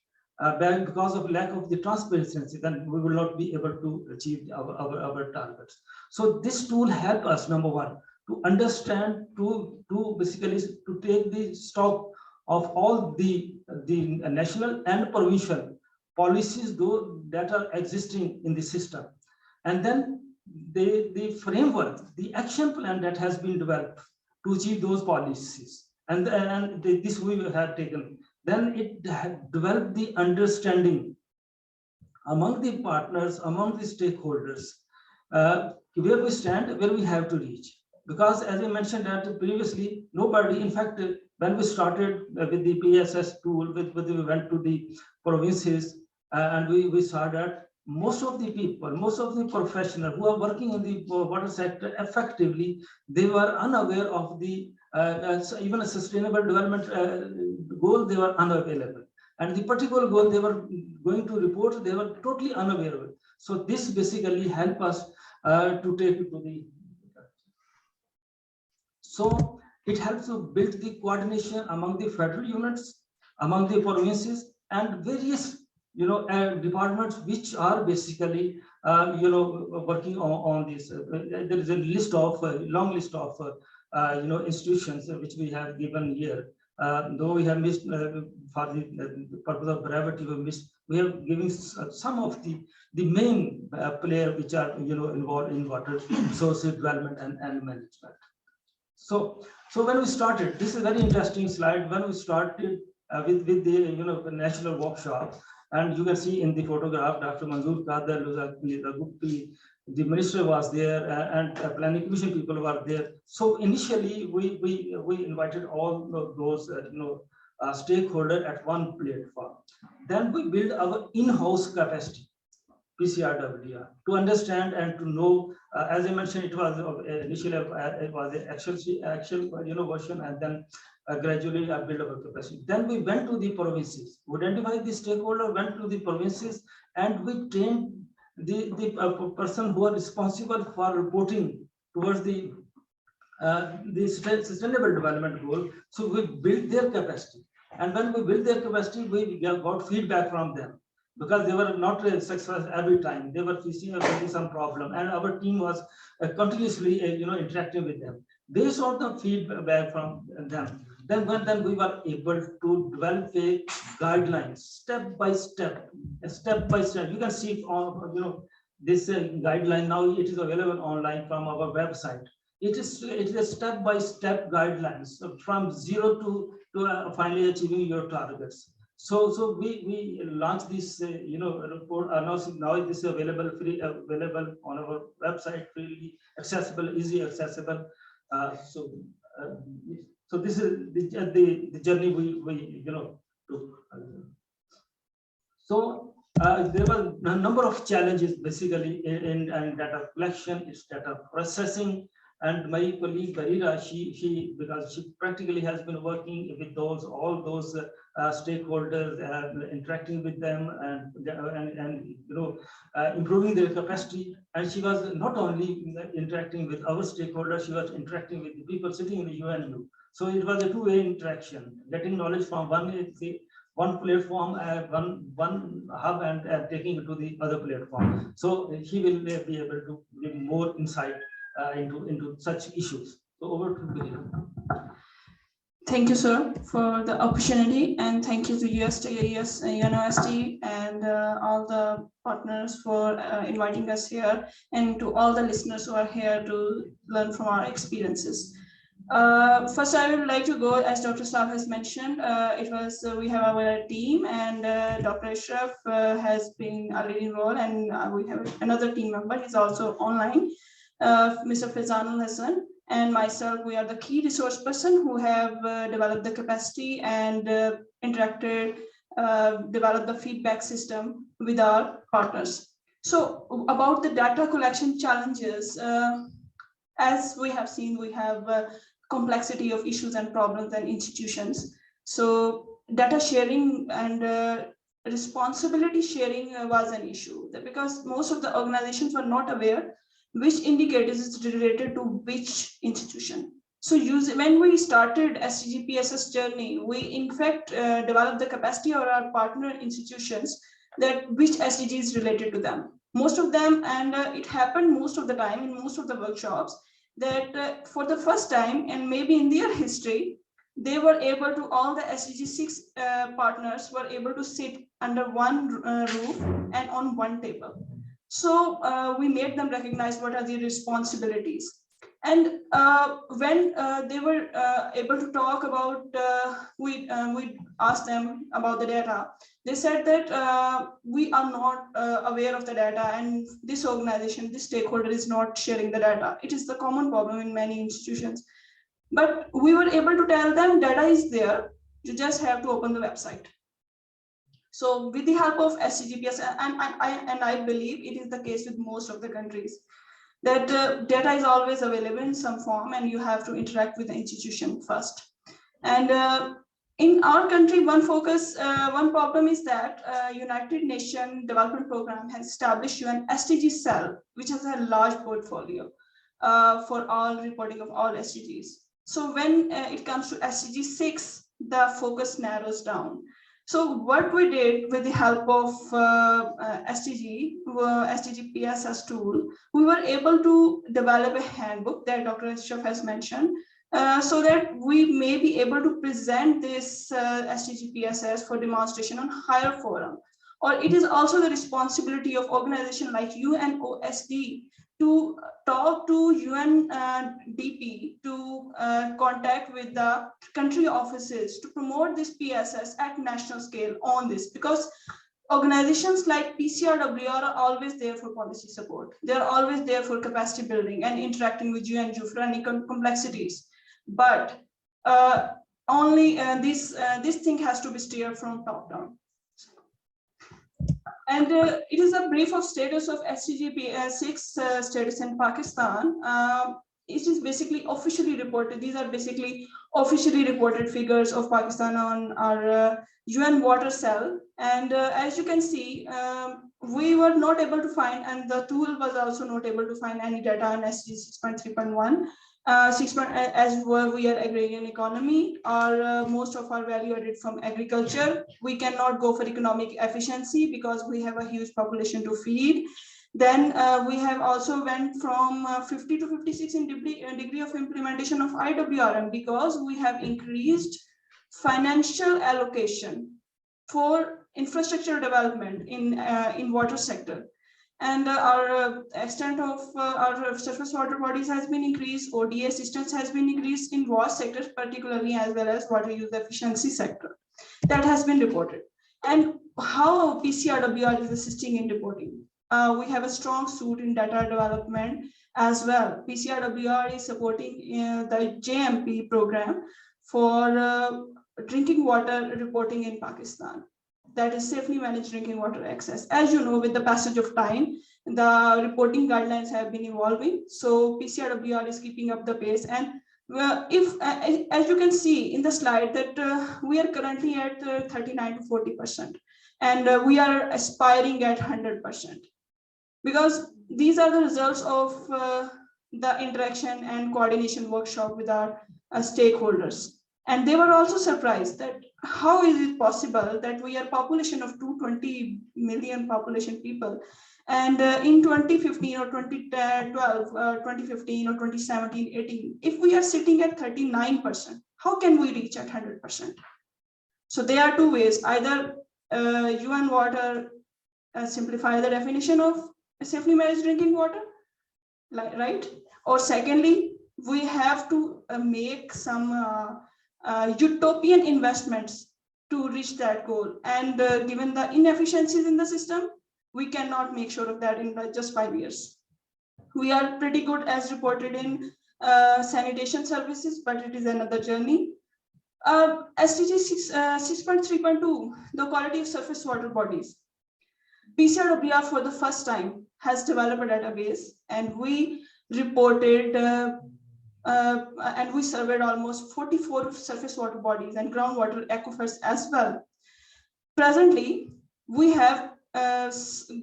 because of lack of the transparency, then we will not be able to achieve our targets. So this tool helps us, number one, to understand, to basically to take the stock of all the national and provincial policies that are existing in the system, and then the framework, the action plan that has been developed to achieve those policies, and this we have taken. Then it developed the understanding among the partners, among the stakeholders, where we stand, where we have to reach. Because as I mentioned that previously, nobody, in fact, when we started with the PSS tool, we went to the provinces, and we saw that most of the people, most of the professionals who are working in the water sector effectively, they were unaware of the even a sustainable development goal. They were unavailable, and the particular goal they were going to report, they were totally unaware of it. So this basically helped us to take it to the. So it helps to build the coordination among the federal units, among the provinces, and various departments which are basically working on this. There is a list of long list of institutions which we have given here. Though we have missed for the purpose of brevity, we have given some of the main players which are involved in water resources development and management. So when we started, this is a very interesting slide. When we started with the national workshop, and you can see in the photograph, Dr. Manzoor Kader, the minister was there, and planning commission people were there. So initially, we invited all those stakeholders at one platform. Then we built our in-house capacity, PCRWR, to understand and to know. As I mentioned, it was initially it was an actual version, and then gradually I built our capacity. Then we went to the provinces, we identified the stakeholder, went to the provinces, and we trained the person who are responsible for reporting towards the sustainable development goal. So we built their capacity, and when we built their capacity, we got feedback from them, because they were not successful every time. They were facing some problem, and our team was continuously interacting with them. Based on the feedback from them, then we were able to develop a guidelines step by step. You can see on this guideline now. It is available online from our website. It is a step-by-step guidelines from zero to finally achieving your targets. So we launched this report. Now this is available on our website, freely accessible, easy accessible. So this is the journey we took. So there were a number of challenges basically in data collection, data processing. And my colleague Barira, because she practically has been working with all those stakeholders, interacting with them, and improving their capacity. And she was not only interacting with our stakeholders, she was interacting with the people sitting in the UNU. So it was a two-way interaction, getting knowledge from one platform, one hub, and taking it to the other platform. So he will be able to give more insight into such issues. So over to Barira. Thank you, sir, for the opportunity, and thank you to UNOSD and all the partners for inviting us here, and to all the listeners who are here to learn from our experiences. First, I would like to go, as Dr. Saab has mentioned, we have our team, and Dr. Ashraf has been a leading role, and we have another team member. He's also online, Mr. Fizanul Hassan. And myself, we are the key resource person who have developed the capacity and developed the feedback system with our partners. So about the data collection challenges, as we have seen, we have complexity of issues and problems and institutions. So data sharing and responsibility sharing was an issue, because most of the organizations were not aware which indicators is related to which institution. So when we started SDG PSS journey, we in fact developed the capacity of our partner institutions that which SDG is related to them. Most of them, and it happened most of the time in most of the workshops, that for the first time and maybe in their history, they were able to, all the SDG 6 partners were able to sit under one roof and on one table. So we made them recognize what are the responsibilities. And when they were able to talk about, we asked them about the data. They said that we are not aware of the data, and this organization, this stakeholder is not sharing the data. It is the common problem in many institutions. But we were able to tell them data is there, you just have to open the website. So with the help of SDG PSS, and I believe it is the case with most of the countries, that data is always available in some form, and you have to interact with the institution first. And in our country, one problem is that United Nations Development Program has established an SDG cell, which has a large portfolio for all reporting of all SDGs. So when it comes to SDG 6, the focus narrows down. So what we did with the help of SDG PSS tool, we were able to develop a handbook that Dr. Ashraf has mentioned, so that we may be able to present this SDG PSS for demonstration on higher forum. Or it is also the responsibility of organizations like UNOSD to talk to UNDP, to contact with the country offices to promote this PSS at national scale on this, because organizations like PCRW are always there for policy support. They're always there for capacity building and interacting with UNJU for any complexities. But this thing has to be steered from top down. And it is a brief of status of SDG 6 status in Pakistan. It is basically officially reported. These are basically officially reported figures of Pakistan on our UN water cell. And as you can see, we were not able to find, and the tool was also not able to find any data on SDG 6.3.1. As we are agrarian economy, most of our value added from agriculture. We cannot go for economic efficiency because we have a huge population to feed. Then we have also went from 50 to 56 in degree of implementation of i-WRM, because we have increased financial allocation for infrastructure development in water sector. And our extent of our surface water bodies has been increased. ODA assistance has been increased in WASH sectors, particularly, as well as water use efficiency sector. That has been reported. And how PCRWR is assisting in reporting? We have a strong suit in data development as well. PCRWR is supporting the JMP program for drinking water reporting in Pakistan. That is safely managed drinking water access. As you know, with the passage of time, the reporting guidelines have been evolving. So PCRWR is keeping up the pace. And as you can see in the slide, that we are currently at 39 to 40%. And we are aspiring at 100%. Because these are the results of the interaction and coordination workshop with our stakeholders. And they were also surprised that how is it possible that we are a population of 220 million population people, and in 2015 or 2012, 2015 or 2017, 18, if we are sitting at 39%, how can we reach at 100%? So there are two ways: either UN Water simplify the definition of safely managed drinking water, right? Or secondly, we have to make some utopian investments to reach that goal. And given the inefficiencies in the system, we cannot make sure of that in just 5 years. We are pretty good as reported in sanitation services, but it is another journey. SDG 6.3.2, the quality of surface water bodies. PCRWR for the first time has developed a database, and we reported and we surveyed almost 44 surface water bodies and groundwater aquifers as well. Presently, we have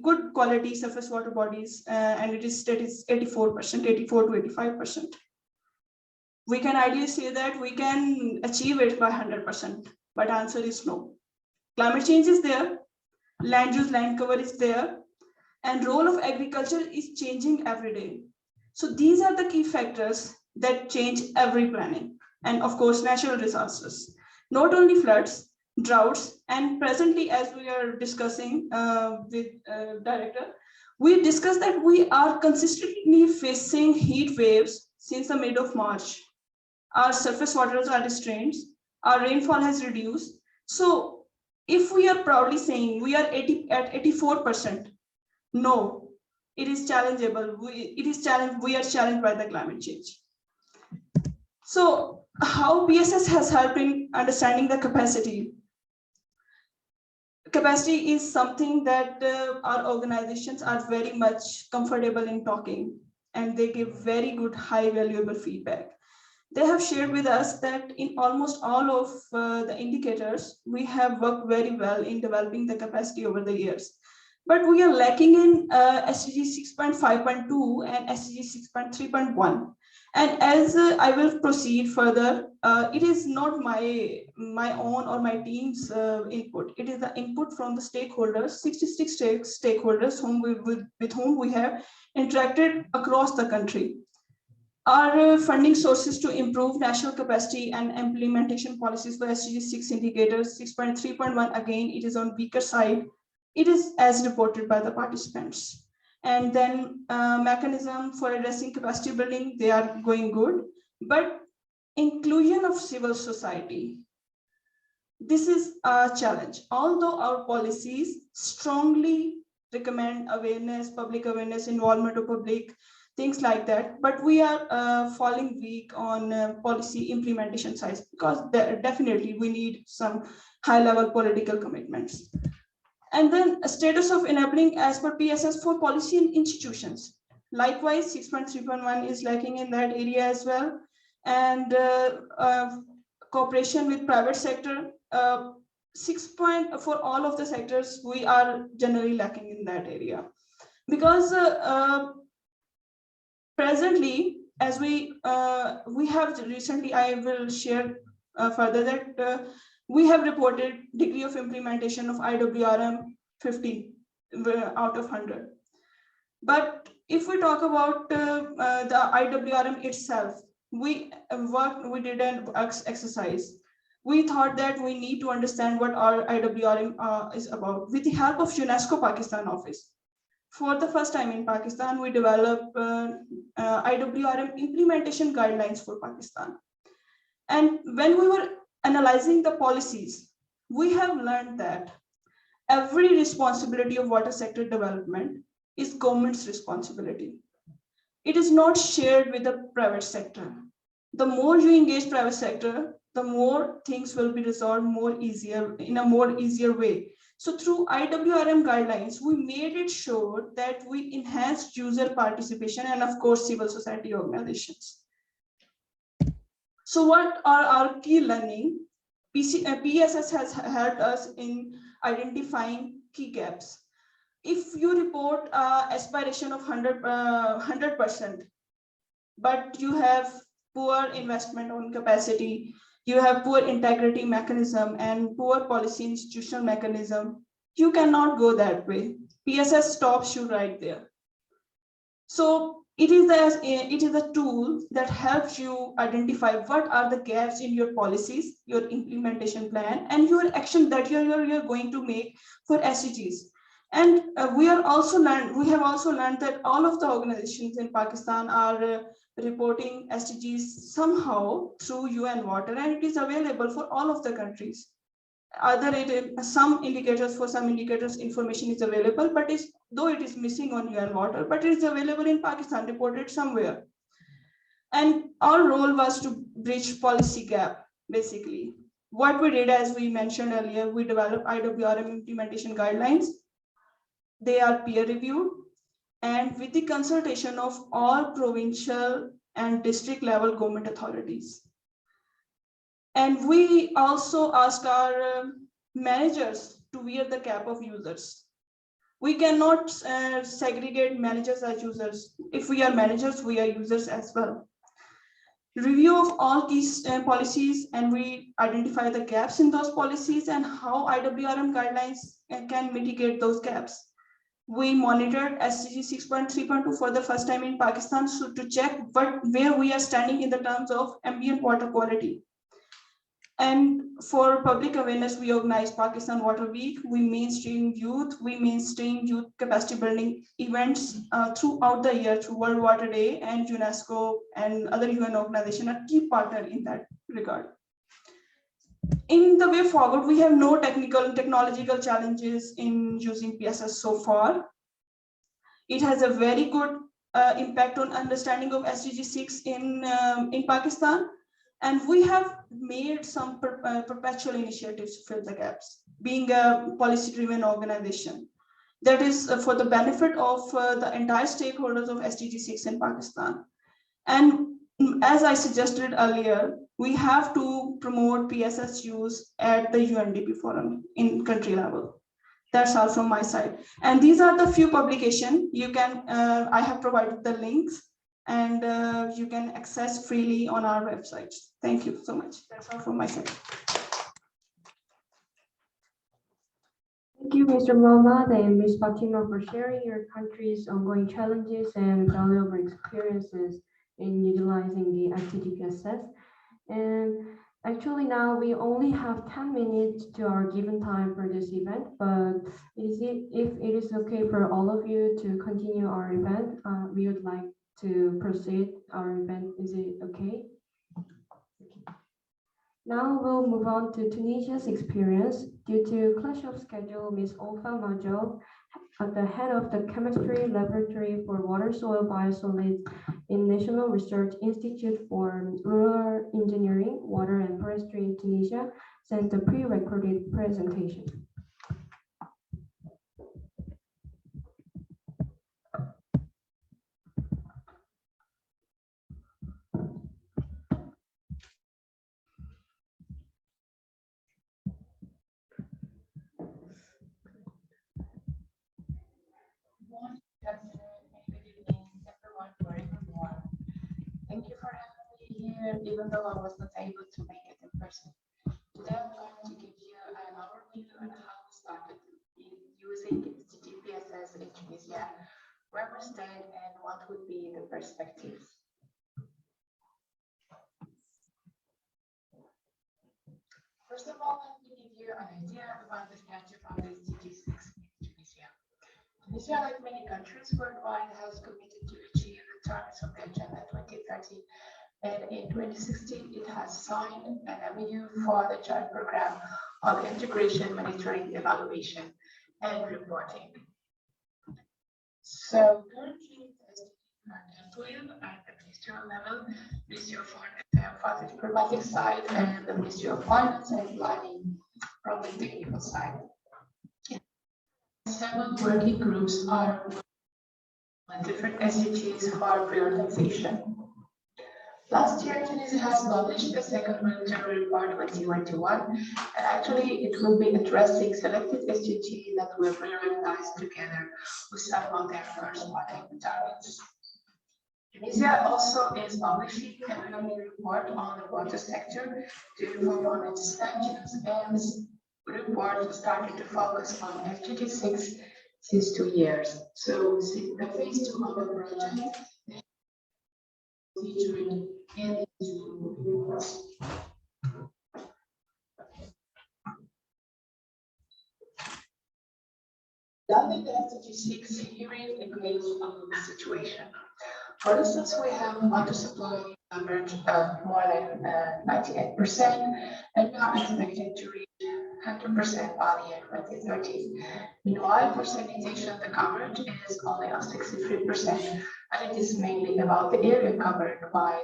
good quality surface water bodies, and it is 84%, 84 to 85%. We can ideally say that we can achieve it by 100%, but answer is no. Climate change is there, land use, land cover is there, and role of agriculture is changing every day. So these are the key factors that change every planning. And of course, natural resources, not only floods, droughts, and presently, as we are discussing with director, we discussed that we are consistently facing heat waves since the mid of March. Our surface waters are restrained, our rainfall has reduced. So if we are proudly saying we are at 84%, no, it is challengeable. We are challenged by the climate change. So how PSS has helped in understanding the capacity? Capacity is something that our organizations are very much comfortable in talking, and they give very good, high valuable feedback. They have shared with us that in almost all of the indicators, we have worked very well in developing the capacity over the years. But we are lacking in SDG 6.5.2 and SDG 6.3.1. And as I will proceed further, it is not my own or my team's input. It is the input from the stakeholders, 66 stakeholders with whom we have interacted across the country. Our funding sources to improve national capacity and implementation policies for SDG 6 indicators, 6.3.1, again, it is on weaker side. It is as reported by the participants. And then mechanism for addressing capacity building, they are going good. But inclusion of civil society, this is a challenge. Although our policies strongly recommend awareness, public awareness, involvement of public, things like that, but we are falling weak on policy implementation side, because definitely we need some high-level political commitments. And then a status of enabling as per PSS for policy and institutions. Likewise, 6.3.1 is lacking in that area as well. And cooperation with private sector, 6 for all of the sectors, we are generally lacking in that area. Because presently, as we have recently, I will share further that we have reported degree of implementation of i-WRM 50 out of 100. But if we talk about the i-WRM itself, we did an exercise. We thought that we need to understand what our i-WRM is about. With the help of UNESCO Pakistan office, for the first time in Pakistan, we developed i-WRM implementation guidelines for Pakistan. And when we were analyzing the policies, we have learned that every responsibility of water sector development is government's responsibility. It is not shared with the private sector. The more you engage private sector, the more things will be resolved in a more easier way. So through i-WRM guidelines, we made it sure that we enhanced user participation and of course, civil society organizations. So what are our key learning? PSS has helped us in identifying key gaps. If you report aspiration of 100%, but you have poor investment on capacity, you have poor integrity mechanism and poor policy institutional mechanism, you cannot go that way. PSS stops you right there. So it is a tool that helps you identify what are the gaps in your policies, your implementation plan, and your action that you're going to make for SDGs. And we have also learned that all of the organizations in Pakistan are reporting SDGs somehow through UN Water, and it is available for all of the countries. Either some indicators information is available, but though it is missing on UN Water, but it is available in Pakistan, reported somewhere. And our role was to bridge policy gap, basically. What we did, as we mentioned earlier, we developed i-WRM implementation guidelines. They are peer reviewed, and with the consultation of all provincial and district level government authorities. And we also ask our managers to wear the cap of users. We cannot segregate managers as users. If we are managers, we are users as well. Review of all key policies, and we identify the gaps in those policies and how i-WRM guidelines can mitigate those gaps. We monitored SDG 6.3.2 for the first time in Pakistan, so to check where we are standing in the terms of ambient water quality. And for public awareness, we organized Pakistan Water Week. We mainstream youth capacity building events throughout the year through World Water Day, and UNESCO and other UN organizations are key partner in that regard. In the way forward, we have no technological challenges in using PSS so far. It has a very good impact on understanding of SDG 6 in Pakistan. And we have made some perpetual initiatives to fill the gaps, being a policy-driven organization. That is for the benefit of the entire stakeholders of SDG 6 in Pakistan. And as I suggested earlier, we have to promote PSS use at the UNDP forum in country level. That's all from my side. And these are the few publications you can, I have provided the links, and you can access freely on our website. Thank you so much. That's all from my side. Thank you, Mr. Mohammad and Ms. Fatima, for sharing your country's ongoing challenges and valuable experiences in utilizing the SDG PSS. And actually now we only have 10 minutes to our given time for this event, but if it is okay for all of you to continue our event, we would like to proceed our event. Is it okay? Now we'll move on to Tunisia's experience. Due to clash of schedule, Ms. Olfa Majov, the head of the Chemistry Laboratory for Water Soil Biosolids in National Research Institute for Rural Engineering, Water and Forestry in Tunisia, sent a pre-recorded presentation. Thank you for having me here, even though I was not able to make it in person. Today I'm going to give you an overview on how we started using SDG PSS in Tunisia, where we stand, and what would be the perspectives. First of all, let me give you an idea about the status of the SDG 6 in Tunisia. Tunisia, like many countries worldwide, has committed to achieve the targets of the Agenda 2030, and in 2016 it has signed an MOU for the joint program of integration, monitoring, evaluation, and reporting. So currently, at the ministerial level, Ministry of Finance for the diplomatic side, and the Ministry of Finance and Planning from the technical side. 7 working groups are on different SDGs for prioritization. Last year, Tunisia has published the second monitoring report 2021, and actually it will be addressing selected SDGs that will prioritize together with some of their corresponding targets. Tunisia also is publishing a yearly report on the water sector to inform on its statutes, and this report started to focus on SDG 6 since 2 years. So since the phase 2 of the project, featured in these reports. Regarding the SDG 6, here is a glimpse of the situation. For instance, we have water supply coverage of more than 98%, and we are expected to reach 100% by the year 2030. Meanwhile, for sanitation, the coverage is only of 63%, and it is mainly about the area covered by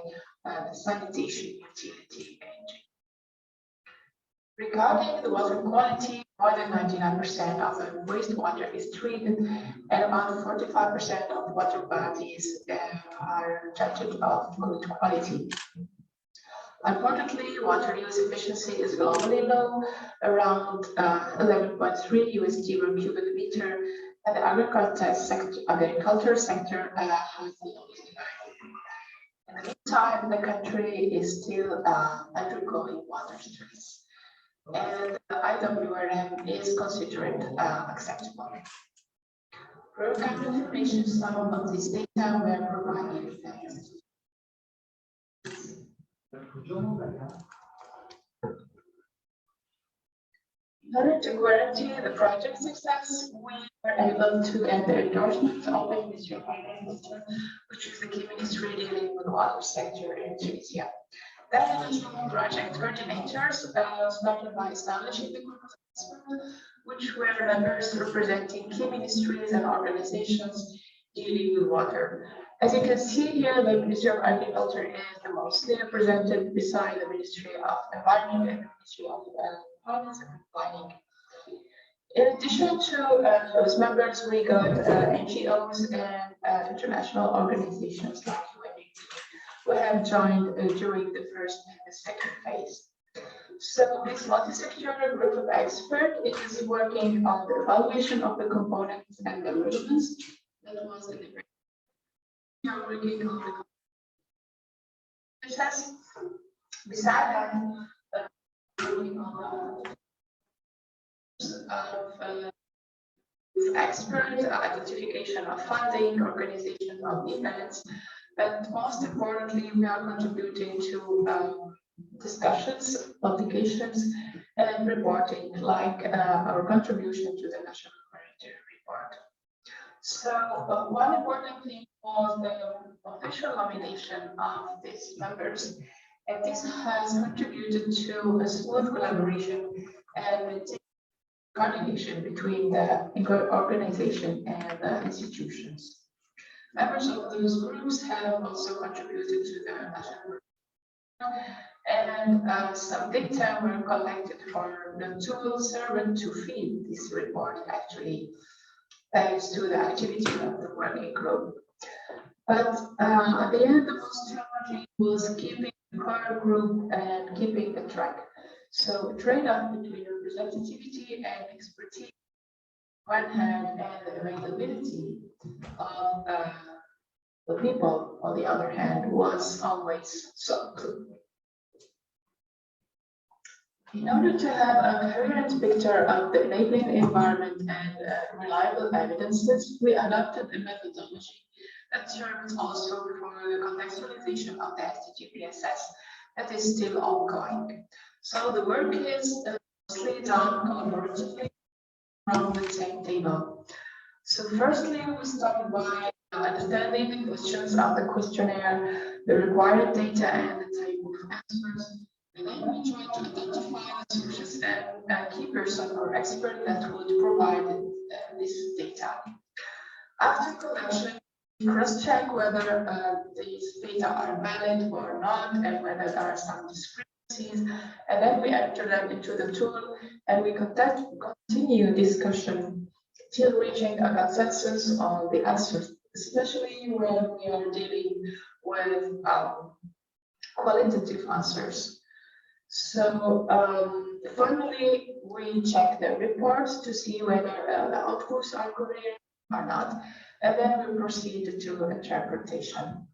sanitation, utility, energy. Regarding the water quality, more than 99% of the wastewater is treated, and about 45% of water bodies are judged of good quality. Unfortunately, water use efficiency is globally low, around 11.3 USD per cubic meter, and the agriculture sector has the lowest value. In the meantime, the country is still undergoing water stress, and the i-WSSM is considered acceptable. For kind of information, some of this data were provided. In order to guarantee the project success, we were able to get the endorsement of the Ministry of Agriculture, which is the key ministry dealing with the water sector in Tunisia. The national project coordinators started by establishing the group of experts, which were members representing key ministries and organizations dealing with water. As you can see here, the Ministry of Agriculture is the mostly represented beside the Ministry of Environment and the Ministry of Finance and Planning. In addition to those members, we got NGOs and international organizations like UNOSD, who have joined during the first and the second phase. So this multi-sectoral group of experts is working on the evaluation of the components and the measurements that was delivered. We are working on the process. Beside that, working on experts, identification of funding, organization of events, but most importantly, we are contributing to discussions, publications, and reporting, like our contribution to the National Quarantine Report. So one important thing was the official nomination of these members, and this has contributed to a smooth collaboration and coordination between the organization and the institutions. Members of those groups have also contributed to the national and some data were collected for the tool served to feed this report, actually, thanks to the activity of the working group. But at the end, the most challenging was keeping the core group and keeping the track. So trade-off between representativity and expertise on one hand, and the availability of the people on the other hand was always sought. In order to have a coherent picture of the enabling environment and reliable evidences, we adopted a methodology that serves also for the contextualization of the SDG PSS that is still ongoing. So the work is mostly done collaboratively from the same table. So firstly, we started by understanding the questions of the questionnaire, the required data, and the type of answers. And then we tried to identify the sources and key person or expert that would provide this data. After collection, we cross-check whether these data are valid or not, and whether there are some discrepancies. And then we enter them into the tool, and we continue discussion till reaching a consensus on the answers, especially when we are dealing with qualitative answers. So finally, we check the reports to see whether the outputs are correct or not, and then we proceed to interpretation.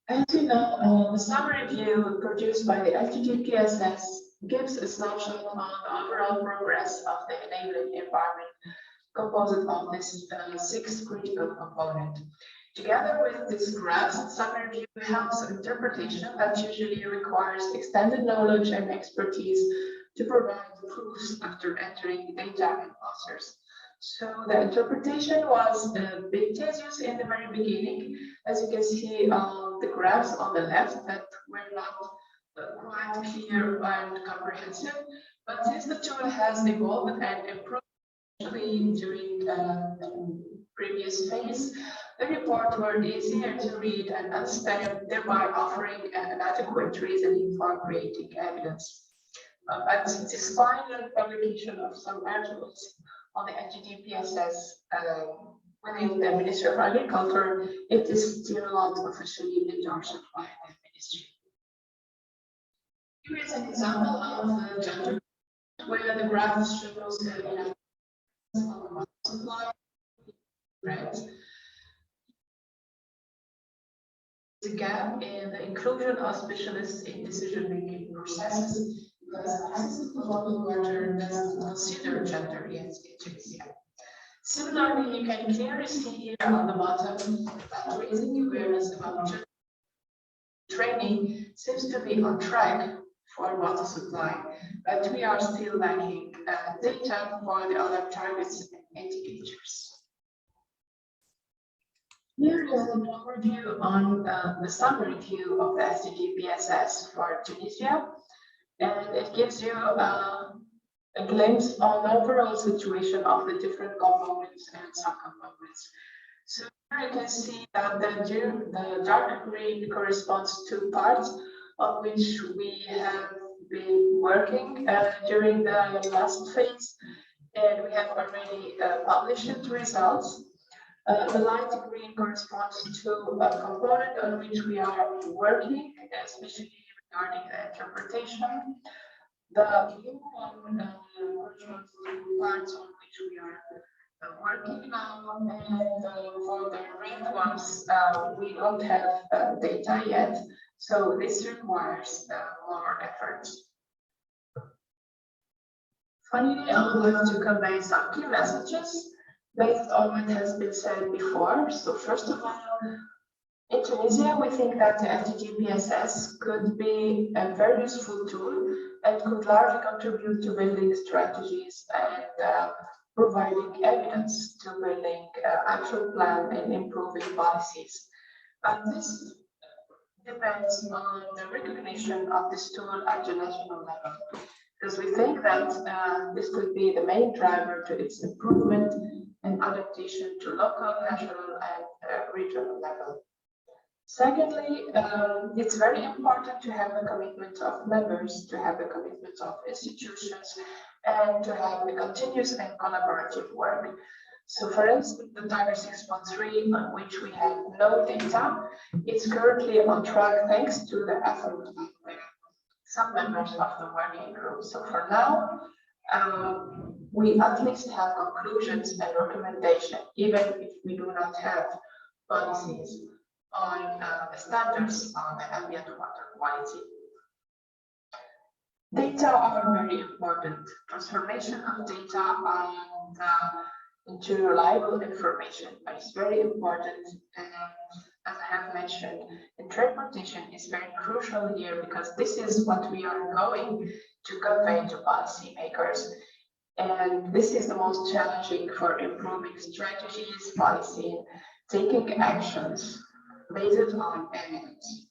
As you know, the summary review produced by the SDG PSS gives a snapshot on the overall progress of the enabling environment composed of this 6 critical components. Together with this graph, summary view helps interpretation that usually requires extended knowledge and expertise to provide proofs after entering data and answers. So the interpretation was a bit tedious in the very beginning. As you can see on the graphs on the left, that were not quite clear and comprehensive. But since the tool has evolved and improved during previous phase, the report were easier to read and understand, thereby offering an adequate reasoning for creating evidence. But this final publication of some articles on the SDG PSS within the Ministry of Agriculture, it is still not officially endorsed by the ministry. Here is an example of the gender, where the graph shows the supply rate. The gap in the inclusion of specialists in decision-making processes, because access to local water doesn't consider gender yet in Tunisia. Similarly, you can clearly see here on the bottom that raising awareness about gender training seems to be on track for water supply, but we are still lacking data for the other targets and indicators. Here is an overview on the summary view of the SDG PSS for Tunisia, and it gives you a glimpse on the overall situation of the different components and subcomponents. So here you can see that the dark green corresponds to parts on which we have been working during the last phase, and we have already published results. The light green corresponds to a component on which we are working, especially regarding the interpretation. The blue one corresponds to parts on which we are working now, and for the red ones, we don't have data yet, so this requires more effort. Finally, I would like to convey some key messages based on what has been said before. So first of all, in Tunisia, we think that the SDG PSS could be a very useful tool and could largely contribute to building strategies and providing evidence to building action plan and improving policies. And this depends on the recognition of this tool at the national level, because we think that this could be the main driver to its improvement and adaptation to local, national, and regional level. Secondly, it's very important to have the commitment of members, to have the commitment of institutions, and to have a continuous and collaborative work. So for instance, the Target 6.3, on which we have no data, it's currently on track thanks to the effort of some members of the working group. So for now, we at least have conclusions and recommendations, even if we do not have policies on the standards on the ambient water quality. Data are very important. Transformation of data into reliable information is very important. And as I have mentioned, interpretation is very crucial here, because this is what we are going to convey to policymakers. And this is the most challenging for improving strategies, policy, taking actions based on evidence.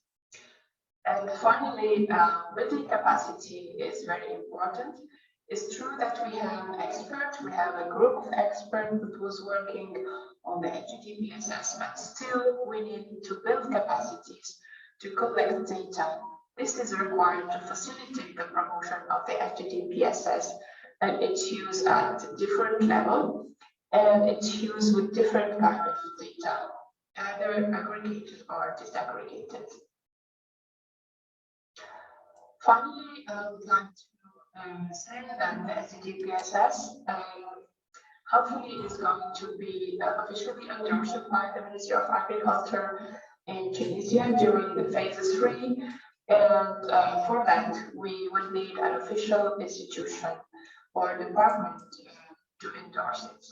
And finally, building capacity is very important. It's true that we have experts, we have a group of experts that was working on the SDG PSS, but still we need to build capacities to collect data. This is required to facilitate the promotion of the SDG PSS and its use at different levels, and its use with different kinds of data, either aggregated or disaggregated. Finally, I would like to say that the SDG PSS hopefully is going to be officially endorsed by the Ministry of Agriculture in Tunisia during the phase 3. And for that, we will need an official institution or department to endorse it.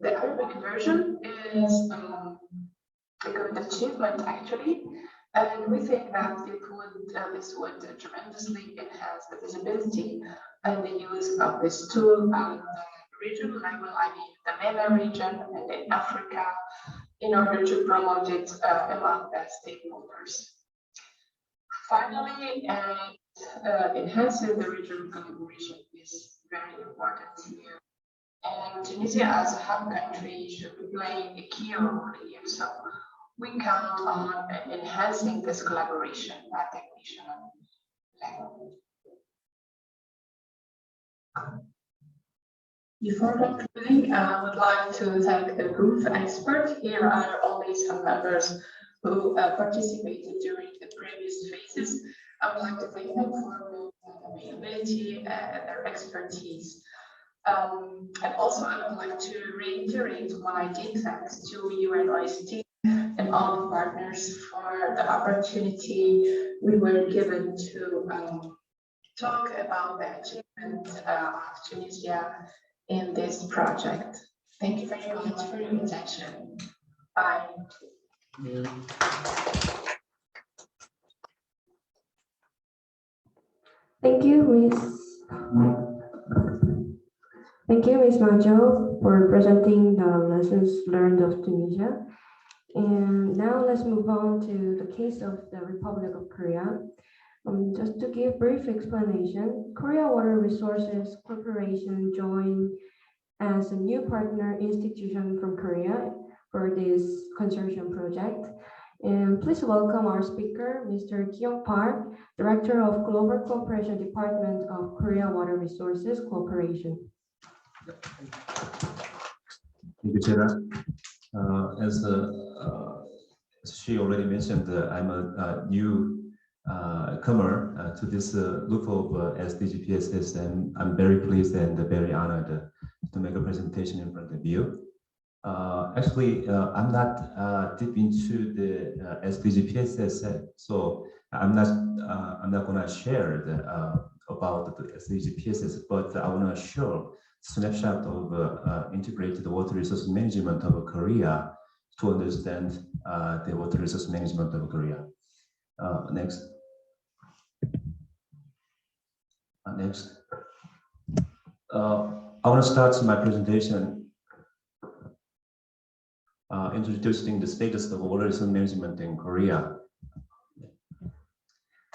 The Arabic version is a good achievement actually, and we think that this would tremendously enhance the visibility and the use of this tool at the regional level, I mean the MENA region and in Africa, in order to promote it among the stakeholders. Finally, enhancing the regional collaboration is very important here. And Tunisia as a hub country should be playing a key role here. So we count on enhancing this collaboration at the regional level. Before concluding, I would like to thank the group experts. Here are only some members who participated during the previous phases. I would like to thank them for their availability and their expertise. And also I would like to reiterate my deep thanks to UNOSD and all the partners for the opportunity we were given to talk about the achievement of Tunisia in this project. Thank you very much for your attention. Bye. Thank you, Ms. Majo, for presenting the lessons learned of Tunisia. And now let's move on to the case of the Republic of Korea. Just to give brief explanation, Korea Water Resources Corporation joined as a new partner institution from Korea for this consortium project. And please welcome our speaker, Mr. Kyung Park, Director of Global Cooperation Department of Korea Water Resources Corporation. Thank you, Chera. As she already mentioned, I'm a new comer to this group of SDG PSS, and I'm very pleased and very honored to make a presentation in front of you. Actually, I'm not deep into the SDG PSS, so I'm not going to share about the SDG PSS, but I want to show snapshot of integrated water resource management of Korea to understand the water resource management of Korea. Next. Next. I want to start my presentation introducing the status of water resource management in Korea.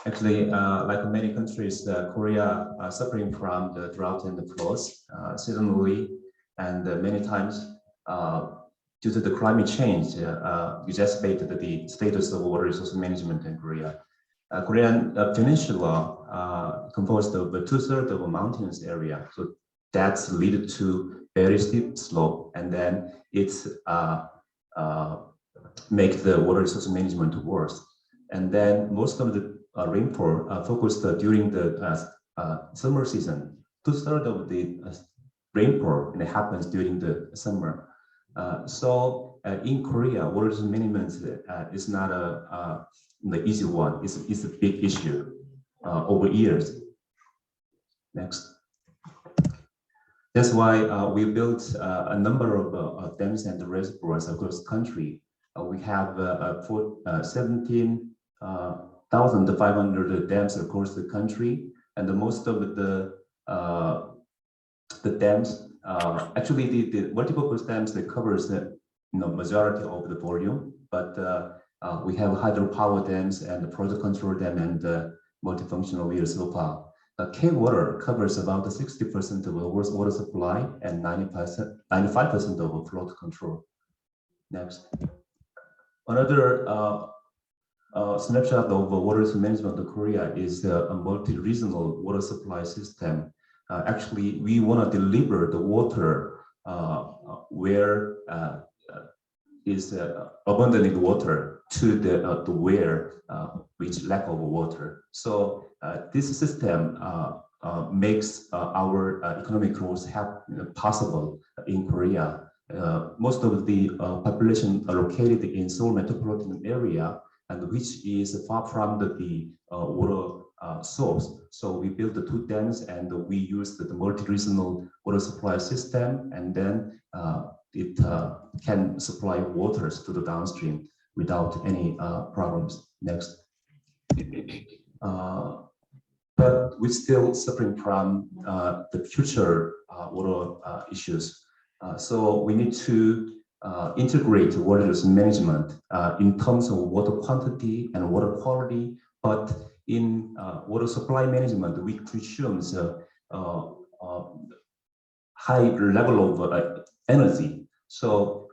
Actually, like many countries, Korea are suffering from the drought and the floods seasonally, and many times due to the climate change, exacerbated the status of water resource management in Korea. Korean peninsula composed of 2/3 of a mountainous area, so that's led to very steep slope, and then it's make the water resource management worse. And then most of the rainfall focused during the summer season. 2/3 of the rainfall happens during the summer. So in Korea, water resource management is not the easy one. It's a big issue over years. Next. That's why we built a number of dams and reservoirs across the country. We have 17,500 dams across the country, and most of the dams, actually the multipurpose dams that covers the majority of the volume, but we have hydropower dams and the project control dam and multifunctional weir snowplow. K-water covers about 60% of the world's water supply and 95% of flood control. Next. Another snapshot of water management of Korea is a multi-regional water supply system. Actually, we want to deliver the water where is abundant water to the where which lack of water. So this system makes our economic growth possible in Korea. Most of the population are located in Seoul metropolitan area, and which is far from the water source. So we built the 2 dams, and we used the multi-regional water supply system, and then it can supply waters to the downstream without any problems. Next. But we're still suffering from the future water issues. So we need to integrate water resource management in terms of water quantity and water quality. But in water supply management, we consume high level of energy. So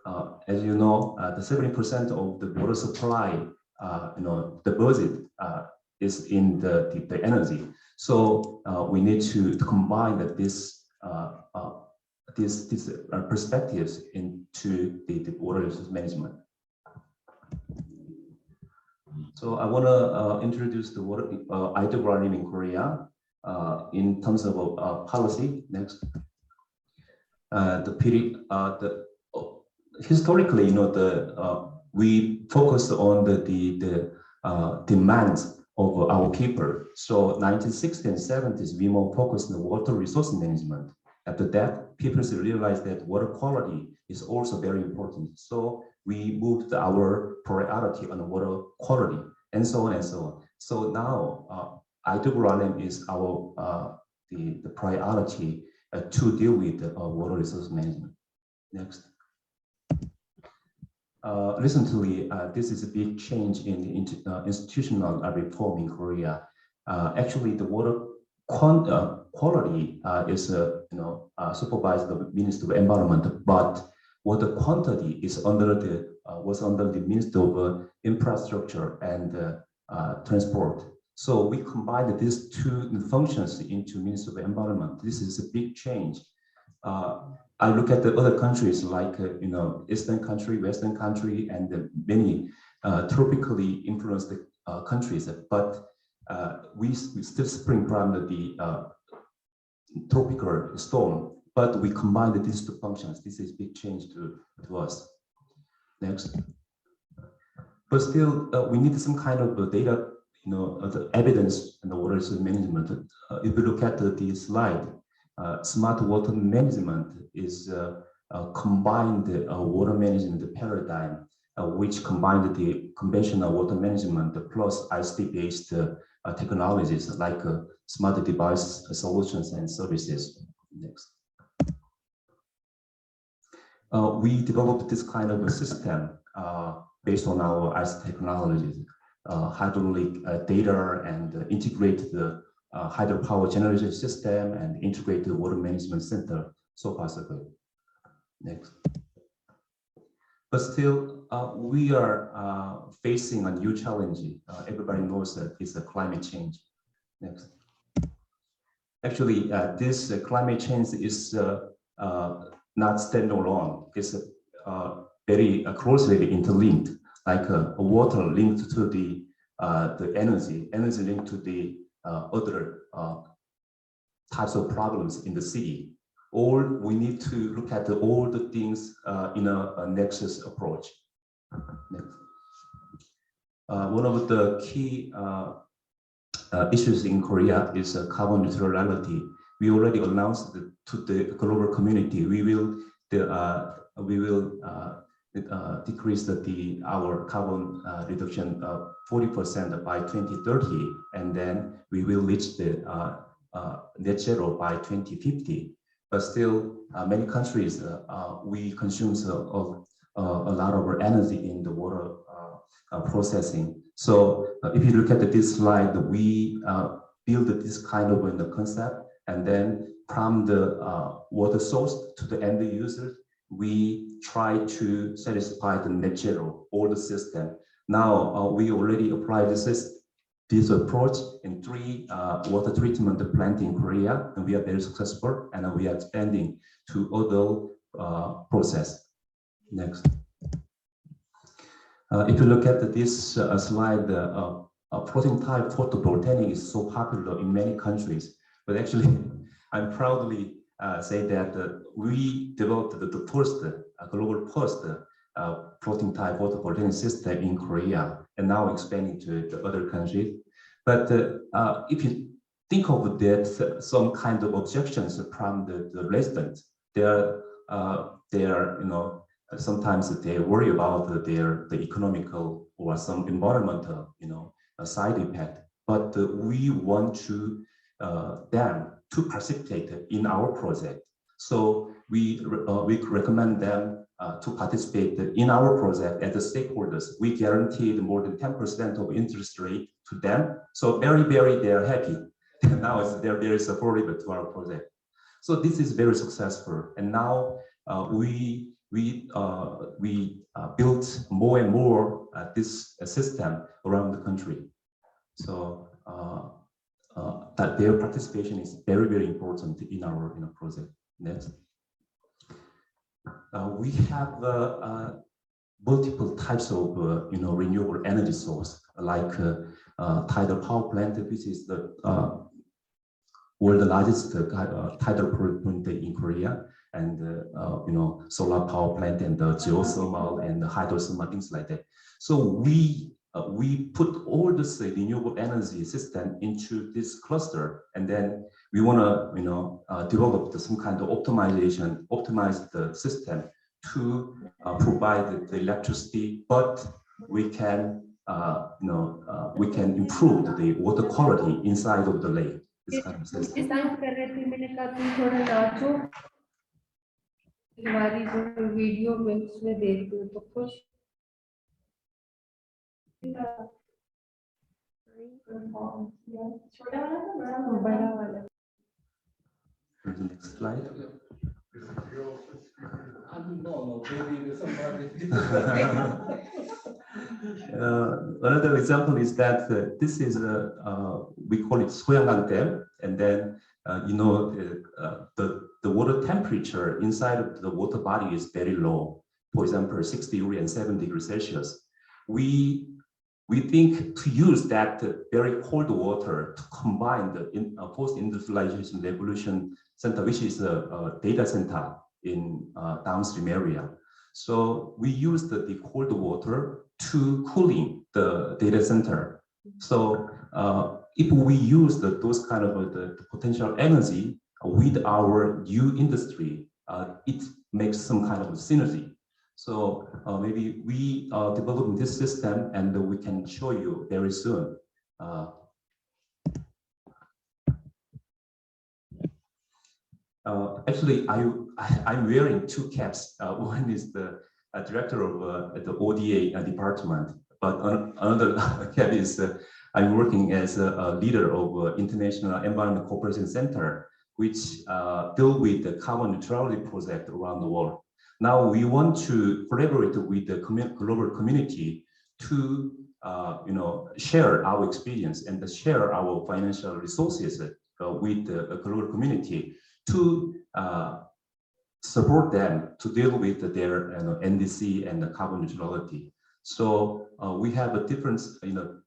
as you know, the 70% of the water supply, the budget is in the energy. So we need to combine these perspectives into the water resource management. So I want to introduce the water i-WSSM in Korea in terms of policy. Next. Historically, we focused on the demands of our people. So 1960s and 70s, we more focused on water resource management. After that, people realized that water quality is also very important. So we moved our priority on water quality and so on and so on. So now i-WSSM is our the priority to deal with water resource management. Next. Recently, this is a big change in the institutional reform in Korea. Actually, the water quality is supervised by the Ministry of Environment, but water quantity is was under the Ministry of Infrastructure and Transport. So we combined these two functions into Ministry of Environment. This is a big change. I look at the other countries like Eastern country, Western country, and many tropically influenced countries, but we still spring from the tropical storm, but we combined these two functions. This is a big change to us. Next. But still, we need some kind of data, the evidence in the water resource management. If you look at the slide, smart water management is combined water management paradigm, which combined the conventional water management plus ICT-based technologies like smart device solutions and services. Next. We developed this kind of a system based on our ICT technologies, hydraulic data, and integrate the hydropower generation system and integrate the water management center. So far, so good. Next. But still, we are facing a new challenge. Everybody knows that it's a climate change. Next. Actually, this climate change is not standalone. It's very closely interlinked, like water linked to the energy linked to the other types of problems in the city. Or we need to look at all the things in a nexus approach. Next. One of the key issues in Korea is carbon neutrality. We already announced to the global community we will decrease our carbon reduction 40% by 2030, and then we will reach the net zero by 2050. But still, many countries we consume a lot of energy in the water processing. So if you look at this slide, we build this kind of a concept, and then from the water source to the end user, we try to satisfy the net zero, all the system. Now we already applied this approach in 3 water treatment plants in Korea, and we are very successful, and we are expanding to other process. Next. If you look at this slide, floating type photovoltaic is so popular in many countries, but actually, I'm proudly say that we developed the first global first floating type photovoltaic system in Korea, and now expanding to the other countries. But if you think of that, some kind of objections from the residents, there they are, sometimes they worry about the economical or some environmental, side effect. But we want to them to participate in our project. So we recommend them to participate in our project as the stakeholders. We guaranteed more than 10% of interest rate to them. So very, they are happy. Now they're very supportive to our project. So this is very successful. And now we built more and more this system around the country. So that their participation is very, very important in our project. Next. We have multiple types of renewable energy source, like tidal power plant, which is the world largest tidal power plant in Korea, and solar power plant and the geothermal and the hydrothermal, things like that. So we put all this renewable energy system into this cluster, and then we want to develop some kind of optimize the system to provide the electricity, but we can improve the water quality inside of the lake. This kind of system. Video में उसमें देख दो तो खुश बड़ा वाला Next slide. Another example is that this is we call it Soyangang Dam, and then the water temperature inside of the water body is very low. For example, 6 degrees and 7 degrees Celsius. We think to use that very cold water to combine the post-industrialization revolution center, which is a data center in downstream area. So we use the cold water to cooling the data center. So if we use those kind of the potential energy with our new industry, it makes some kind of synergy. So maybe we are developing this system, and we can show you very soon. Actually, I'm wearing two caps. One is the director of the ODA department, but another cap is I'm working as a leader of International Environment Cooperation Center, which deal with the carbon neutrality project around the world. Now we want to collaborate with the global community to share our experience and share our financial resources with the global community to support them to deal with their NDC and the carbon neutrality. So we have a different,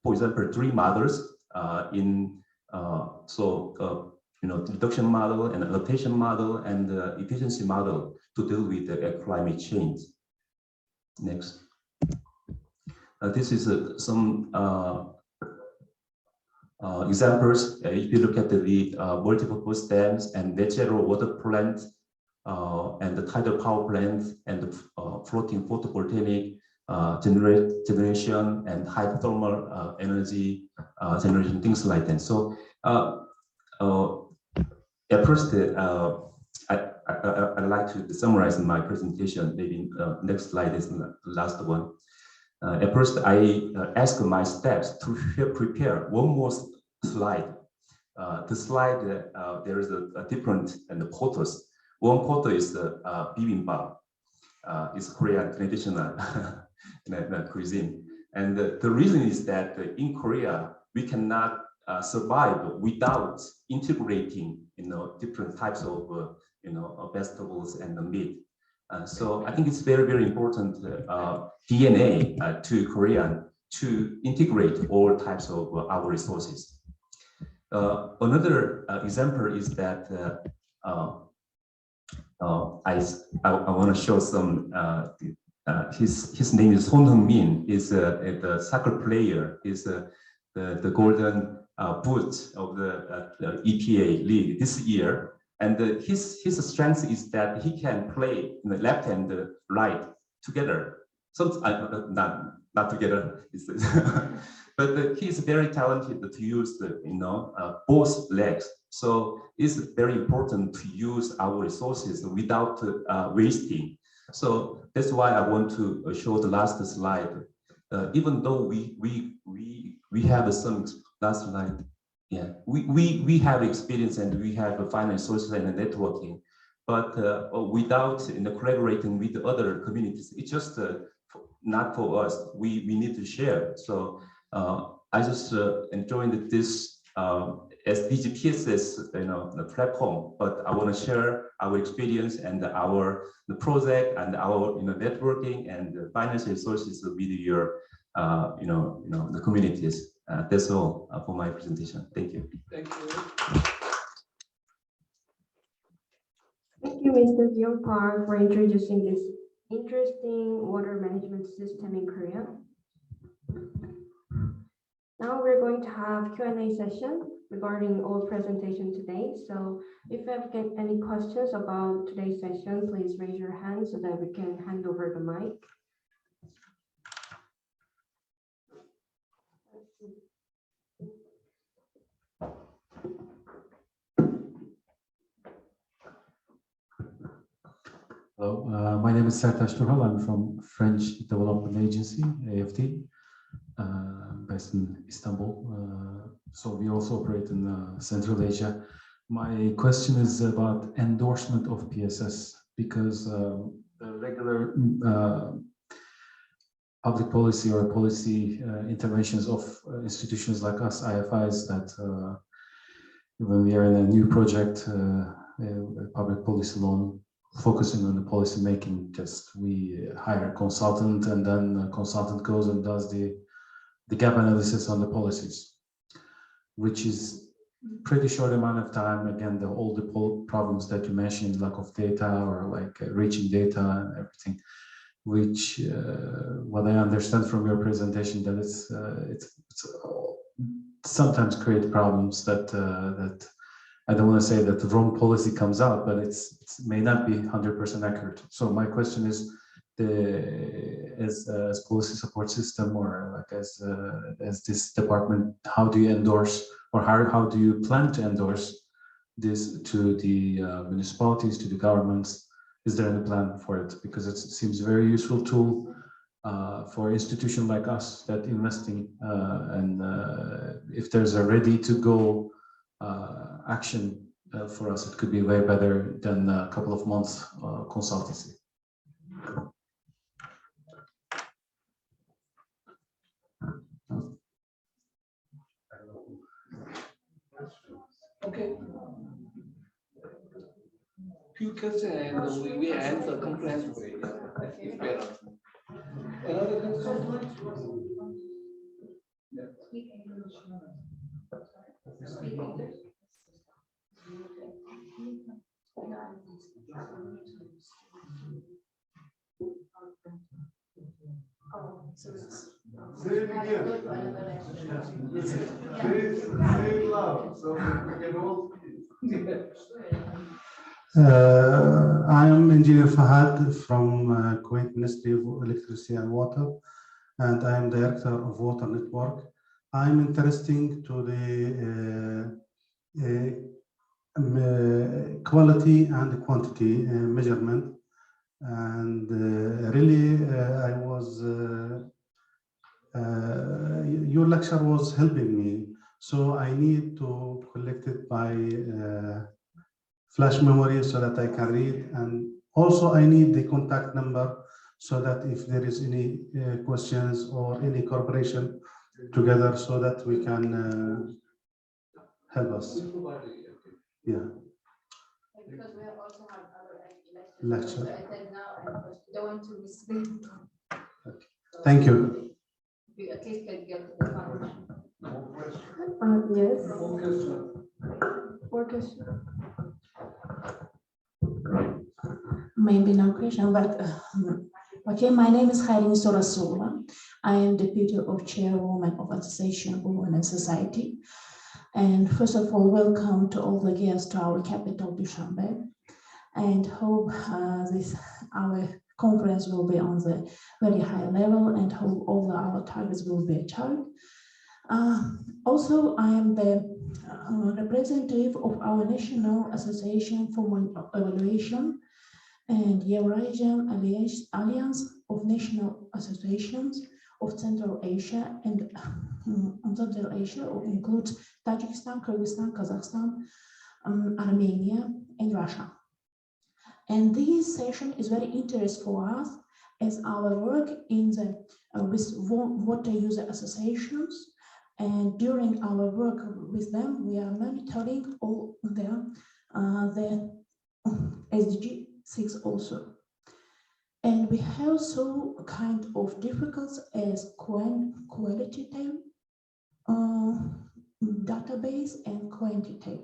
for example, 3 models in reduction model and adaptation model and efficiency model to deal with the climate change. Next. This is some examples. If you look at the multi-purpose dams and natural water plant and the tidal power plant and the floating photovoltaic generation and hydrothermal energy generation, things like that. So at first, I'd like to summarize my presentation. Maybe next slide is the last one. At first, I asked my staff to prepare one more slide. The slide, there is a different and the quotas. One quota is the bibimbap. It's Korean traditional cuisine. And the reason is that in Korea, we cannot survive without integrating, different types of, vegetables and the meat. So I think it's very, very important DNA to Korean to integrate all types of our resources. Another example is that I want to show some. His name is Son Heung-min. Is the soccer player. Is the golden boot of the EPA league this year. And his strength is that he can play in the left and the right together. So not together, but he is very talented to use the both legs. So it's very important to use our resources without wasting. So that's why I want to show the last slide. Even though we have some last slide, yeah, we have experience and we have finance sources and networking, but without collaborating with the other communities, it's just not for us. We need to share. So I just enjoyed this SDG PSS, the platform, but I want to share our experience and the project and our networking and the financial resources with your the communities. That's all for my presentation. Thank you. Thank you. Thank you, Mr. Jeong Park, for introducing this interesting water management system in Korea. Now we're going to have Q&A session regarding all presentation today. So if you have any questions about today's session, please raise your hand so that we can hand over the mic. Hello, my name is Sertaç Turhal. I'm from French Development Agency, AFD, based in Istanbul. So we also operate in Central Asia. My question is about endorsement of PSS, because the regular public policy or policy interventions of institutions like us, IFIs, that when we are in a new project, a public policy loan, focusing on the policy making, just we hire a consultant and then the consultant goes and does the gap analysis on the policies, which is pretty short amount of time. Again, all the problems that you mentioned, lack of data or like reaching data and everything, which what I understand from your presentation, that it's sometimes create problems that I don't want to say that the wrong policy comes out, but it may not be 100% accurate. So my question is, as policy support system, or like as this department, how do you endorse, or how do you plan to endorse this to the municipalities, to the governments? Is there any plan for it? Because it seems a very useful tool for an institution like us that investing, and if there's a ready to go action for us, it could be way better than a couple of months consultancy. Okay. Few questions and we answer comprehensively. It's better. Another question? Say it again. Say it loud so we can all speak. I am Engineer Fahad from Kuwait Ministry of Electricity and Water, and I am Director of Water Network. I am interested to the quality and quantity measurement, and really I was your lecture was helping me, so I need to collect it by flash memory so that I can read, and also I need the contact number so that if there is any questions or any cooperation together, so that we can help us. Yeah. Because we have also had other lecture. So I said now I don't want to mislead. Okay. Thank you. We at least can get the foundation. Yes. More question. Maybe no question, but okay. My name is Khairin Sorasola. I am Deputy of Chairwoman of Association of Women and Society. And first of all, welcome to all the guests to our capital, Dushanbe, and hope our conference will be on the very high level and hope all our targets will be achieved. Also, I am the representative of our National Association for Evaluation and Eurasian Alliance of National Associations of Central Asia, and Central Asia includes Tajikistan, Kyrgyzstan, Kazakhstan, Armenia, and Russia. And this session is very interesting for us as our work in the with water user associations, and during our work with them, we are monitoring all the SDG 6 also. And we have so kind of difficulties as qualitative database and quantitative,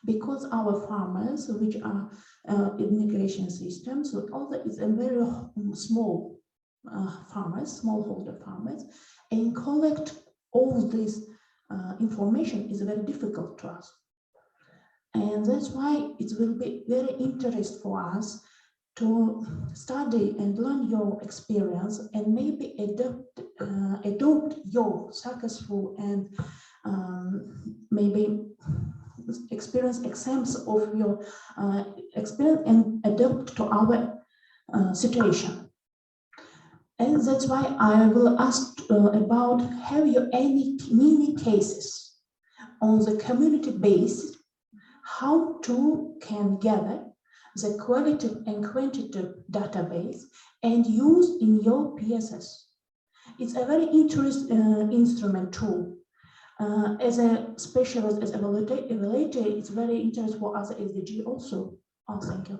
because our farmers, which are irrigation systems, so all that is a very small farmers, smallholder farmers, and collect all this information is very difficult to us. And that's why it will be very interesting for us to study and learn your experience and maybe adopt your successful and maybe experience examples of your experience and adapt to our situation. And that's why I will ask about, have you any mini cases on the community base, how to can gather the qualitative and quantitative database and use in your PSS. It's a very interesting instrument tool. As a specialist, as evaluator, it's very interesting for us SDG also. Oh, thank you.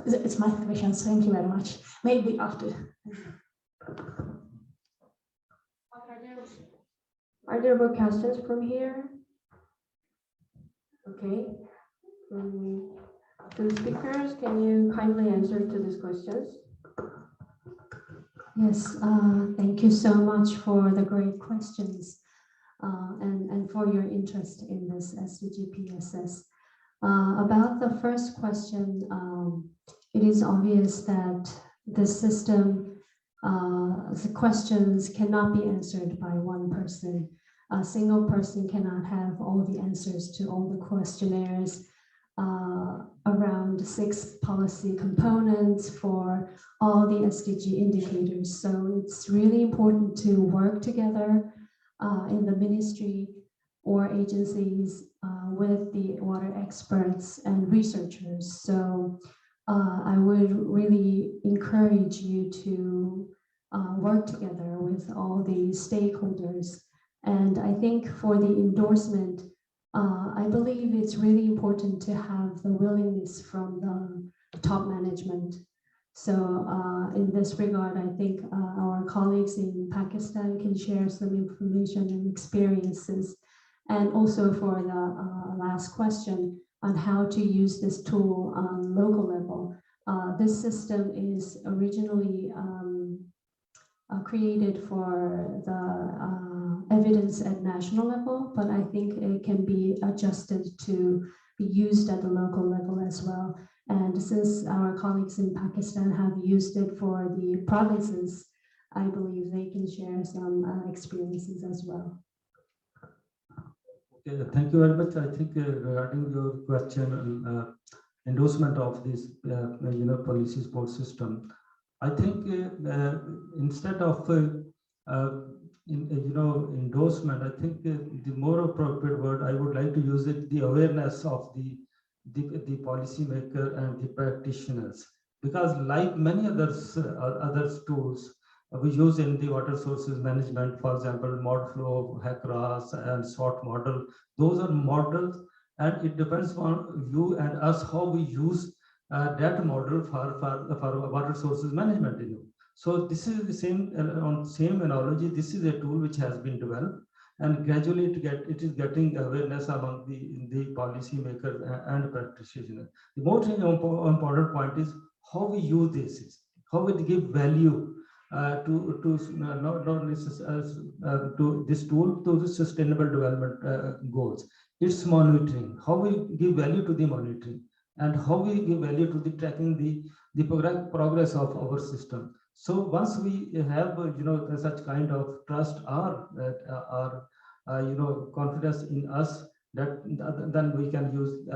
It's my question. Thank you very much. Maybe after. Are there more questions from here? Okay. The speakers, can you kindly answer to these questions? Yes, thank you so much for the great questions and for your interest in this SDG PSS. About the first question, it is obvious that the system, the questions cannot be answered by one person. A single person cannot have all the answers to all the questionnaires around 6 policy components for all the SDG indicators. So it's really important to work together in the ministry or agencies with the water experts and researchers. So I would really encourage you to work together with all the stakeholders. And I think for the endorsement, I believe it's really important to have the willingness from the top management. So in this regard, I think our colleagues in Pakistan can share some information and experiences. And also for the last question on how to use this tool on local level. This system is originally created for the evidence at national level, but I think it can be adjusted to be used at the local level as well. And since our colleagues in Pakistan have used it for the provinces, I believe they can share some experiences as well. Okay, thank you very much. I think regarding your question on endorsement of this, policy support system, I think instead of endorsement, I think the more appropriate word I would like to use it, the awareness of the policymaker and the practitioners, because like many other tools we use in the water sources management, for example, mod flow, HACRAS, and SWOT model, those are models, and it depends on you and us how we use that model for water sources management. So this is the same analogy. This is a tool which has been developed, and gradually it is getting awareness among the policymakers and practitioners. The most important point is how we use this, how we give value to this tool to the sustainable development goals. It's monitoring, how we give value to the monitoring, and how we give value to the tracking the progress of our system. So once we have such kind of trust or confidence in us, that then we can use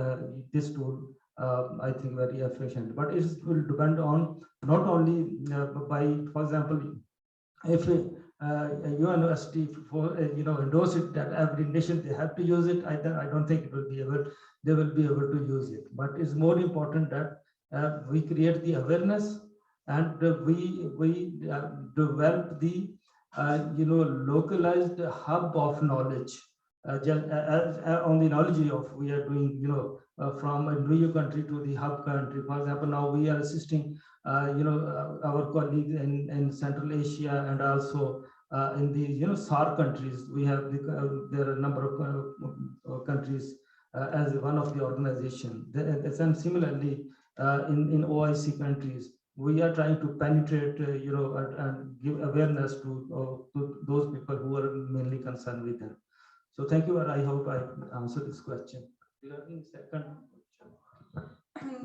this tool, I think, very efficient. But it will depend on not only for example, if UNOSD endorse it that every nation they have to use it, I don't think it will be able, they will be able to use it. But it's more important that we create the awareness, and we develop the localized hub of knowledge on the knowledge of we are doing from a new country to the hub country. For example, now we are assisting our colleagues in Central Asia, and also in the SAARC countries. We have there are a number of countries as one of the organization. And similarly in OIC countries, we are trying to penetrate and give awareness to those people who are mainly concerned with them. So thank you, and I hope I answered this question. Second.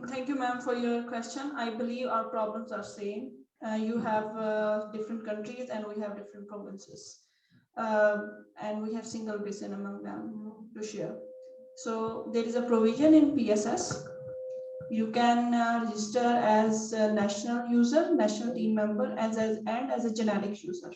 Thank you, ma'am, for your question. I believe our problems are same. You have different countries and we have different provinces. And we have single basin among them to share. So there is a provision in PSS. You can register as a national user, national team member, and as a generic user.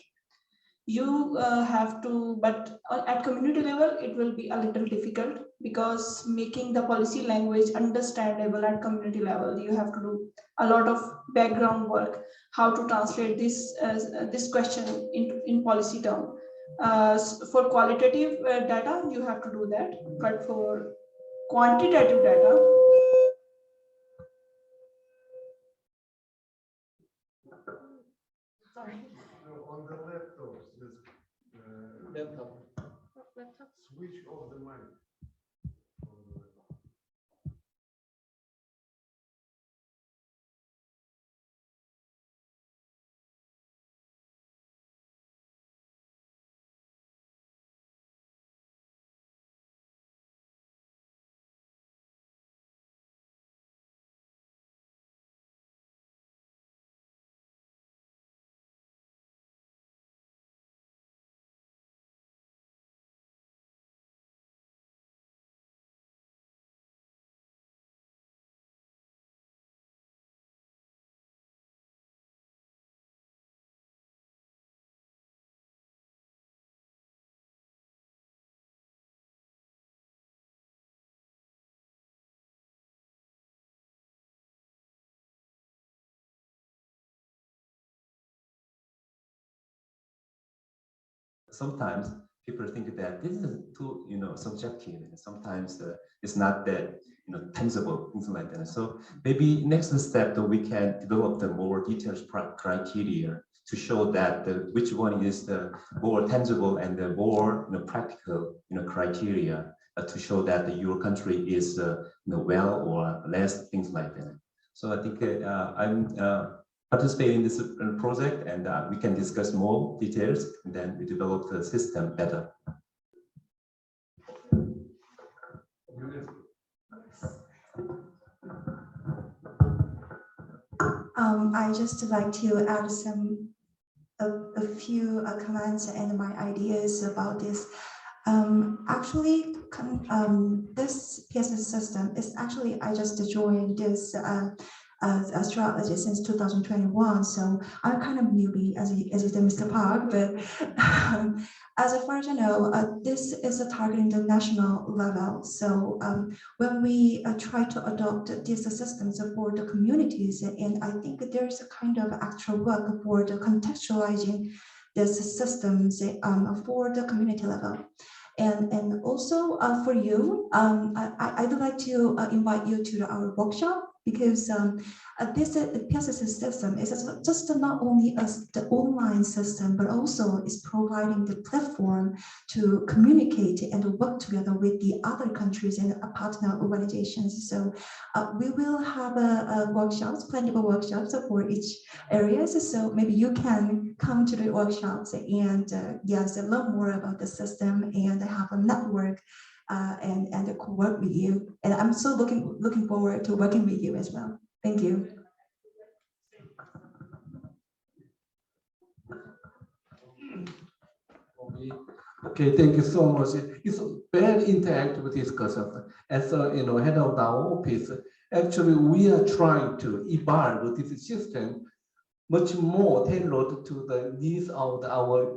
You have to, but at community level, it will be a little difficult, because making the policy language understandable at community level, you have to do a lot of background work, how to translate this question in policy term. For qualitative data, you have to do that, but for quantitative data, sorry. On the laptops, laptop. Switch off the mic. Sometimes people think that this is too subjective, and sometimes it's not that tangible, things like that. So maybe next step that we can develop the more detailed criteria to show that which one is the more tangible and the more practical criteria to show that your country is well or less, things like that. So I think I'm participate in this project, and we can discuss more details, and then we develop the system better. I just like to add a few comments and my ideas about this. Actually, this PSS system is actually, I just joined this astrology since 2021, so I'm kind of newbie, as you said, Mr. Park, but as far as I know, this is targeting the national level. So when we try to adopt these systems for the communities, and I think there's a kind of actual work for the contextualizing these systems for the community level. And also for you, I'd like to invite you to our workshop because this PSS system is just not only the online system, but also is providing the platform to communicate and work together with the other countries and partner organizations. So we will have plenty of workshops for each areas. So maybe you can come to the workshops and yes, learn more about the system and have a network and work with you. And I'm so looking forward to working with you as well. Thank you. Okay, thank you so much. It's very interactive discussion. As head of our office, actually we are trying to evolve this system much more tailored to the needs of our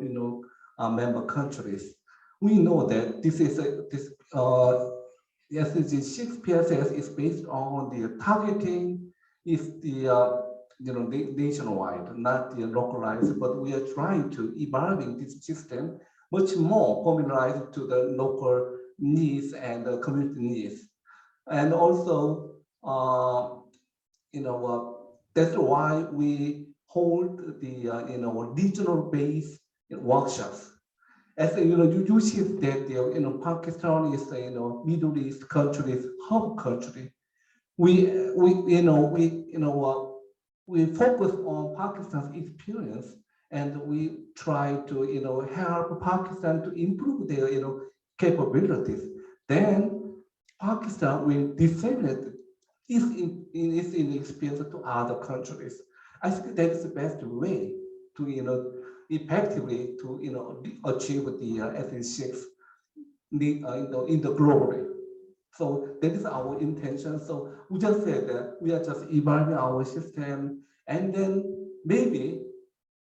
member countries. We know that this SDG 6 PSS is based on the targeting is the nationwide, not the localized, but we are trying to evolving this system much more formalized to the local needs and the community needs. And also, that's why we hold the regional based workshops. As you see that Pakistan is Middle East countries, hub country. We focus on Pakistan's experience, and we try to help Pakistan to improve their capabilities. Then Pakistan will disseminate its experience to other countries. I think that's the best way to effectively to achieve the SDG 6 in the globally. So that is our intention. So we just said that we are just evaluating our system, and then maybe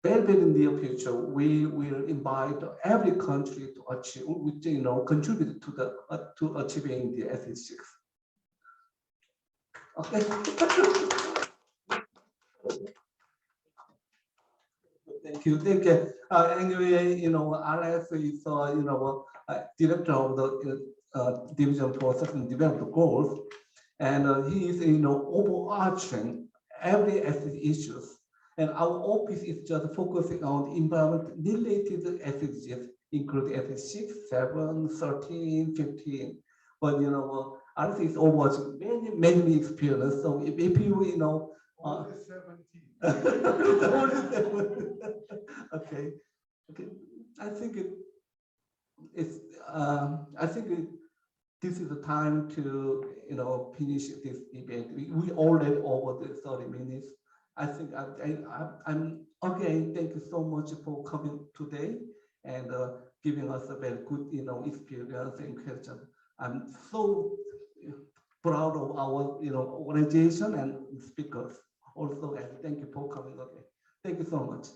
very in the near future we will invite every country to achieve, contribute to the to achieving the SDG 6. Okay. Thank you. Anyway, Alex is director of the division for certain development goals, and he is overarching every SDG issues. And our office is just focusing on environment related SDGs, including SDG 6, 7, 13, 15. But Alex is overwatching many experience. So if you only 17. Okay. I think this is the time to finish this debate. We already over the 30 minutes. I think I'm okay. Thank you so much for coming today and giving us a very good experience and question. I'm so proud of our organization and speakers also, and thank you for coming. Okay, thank you so much.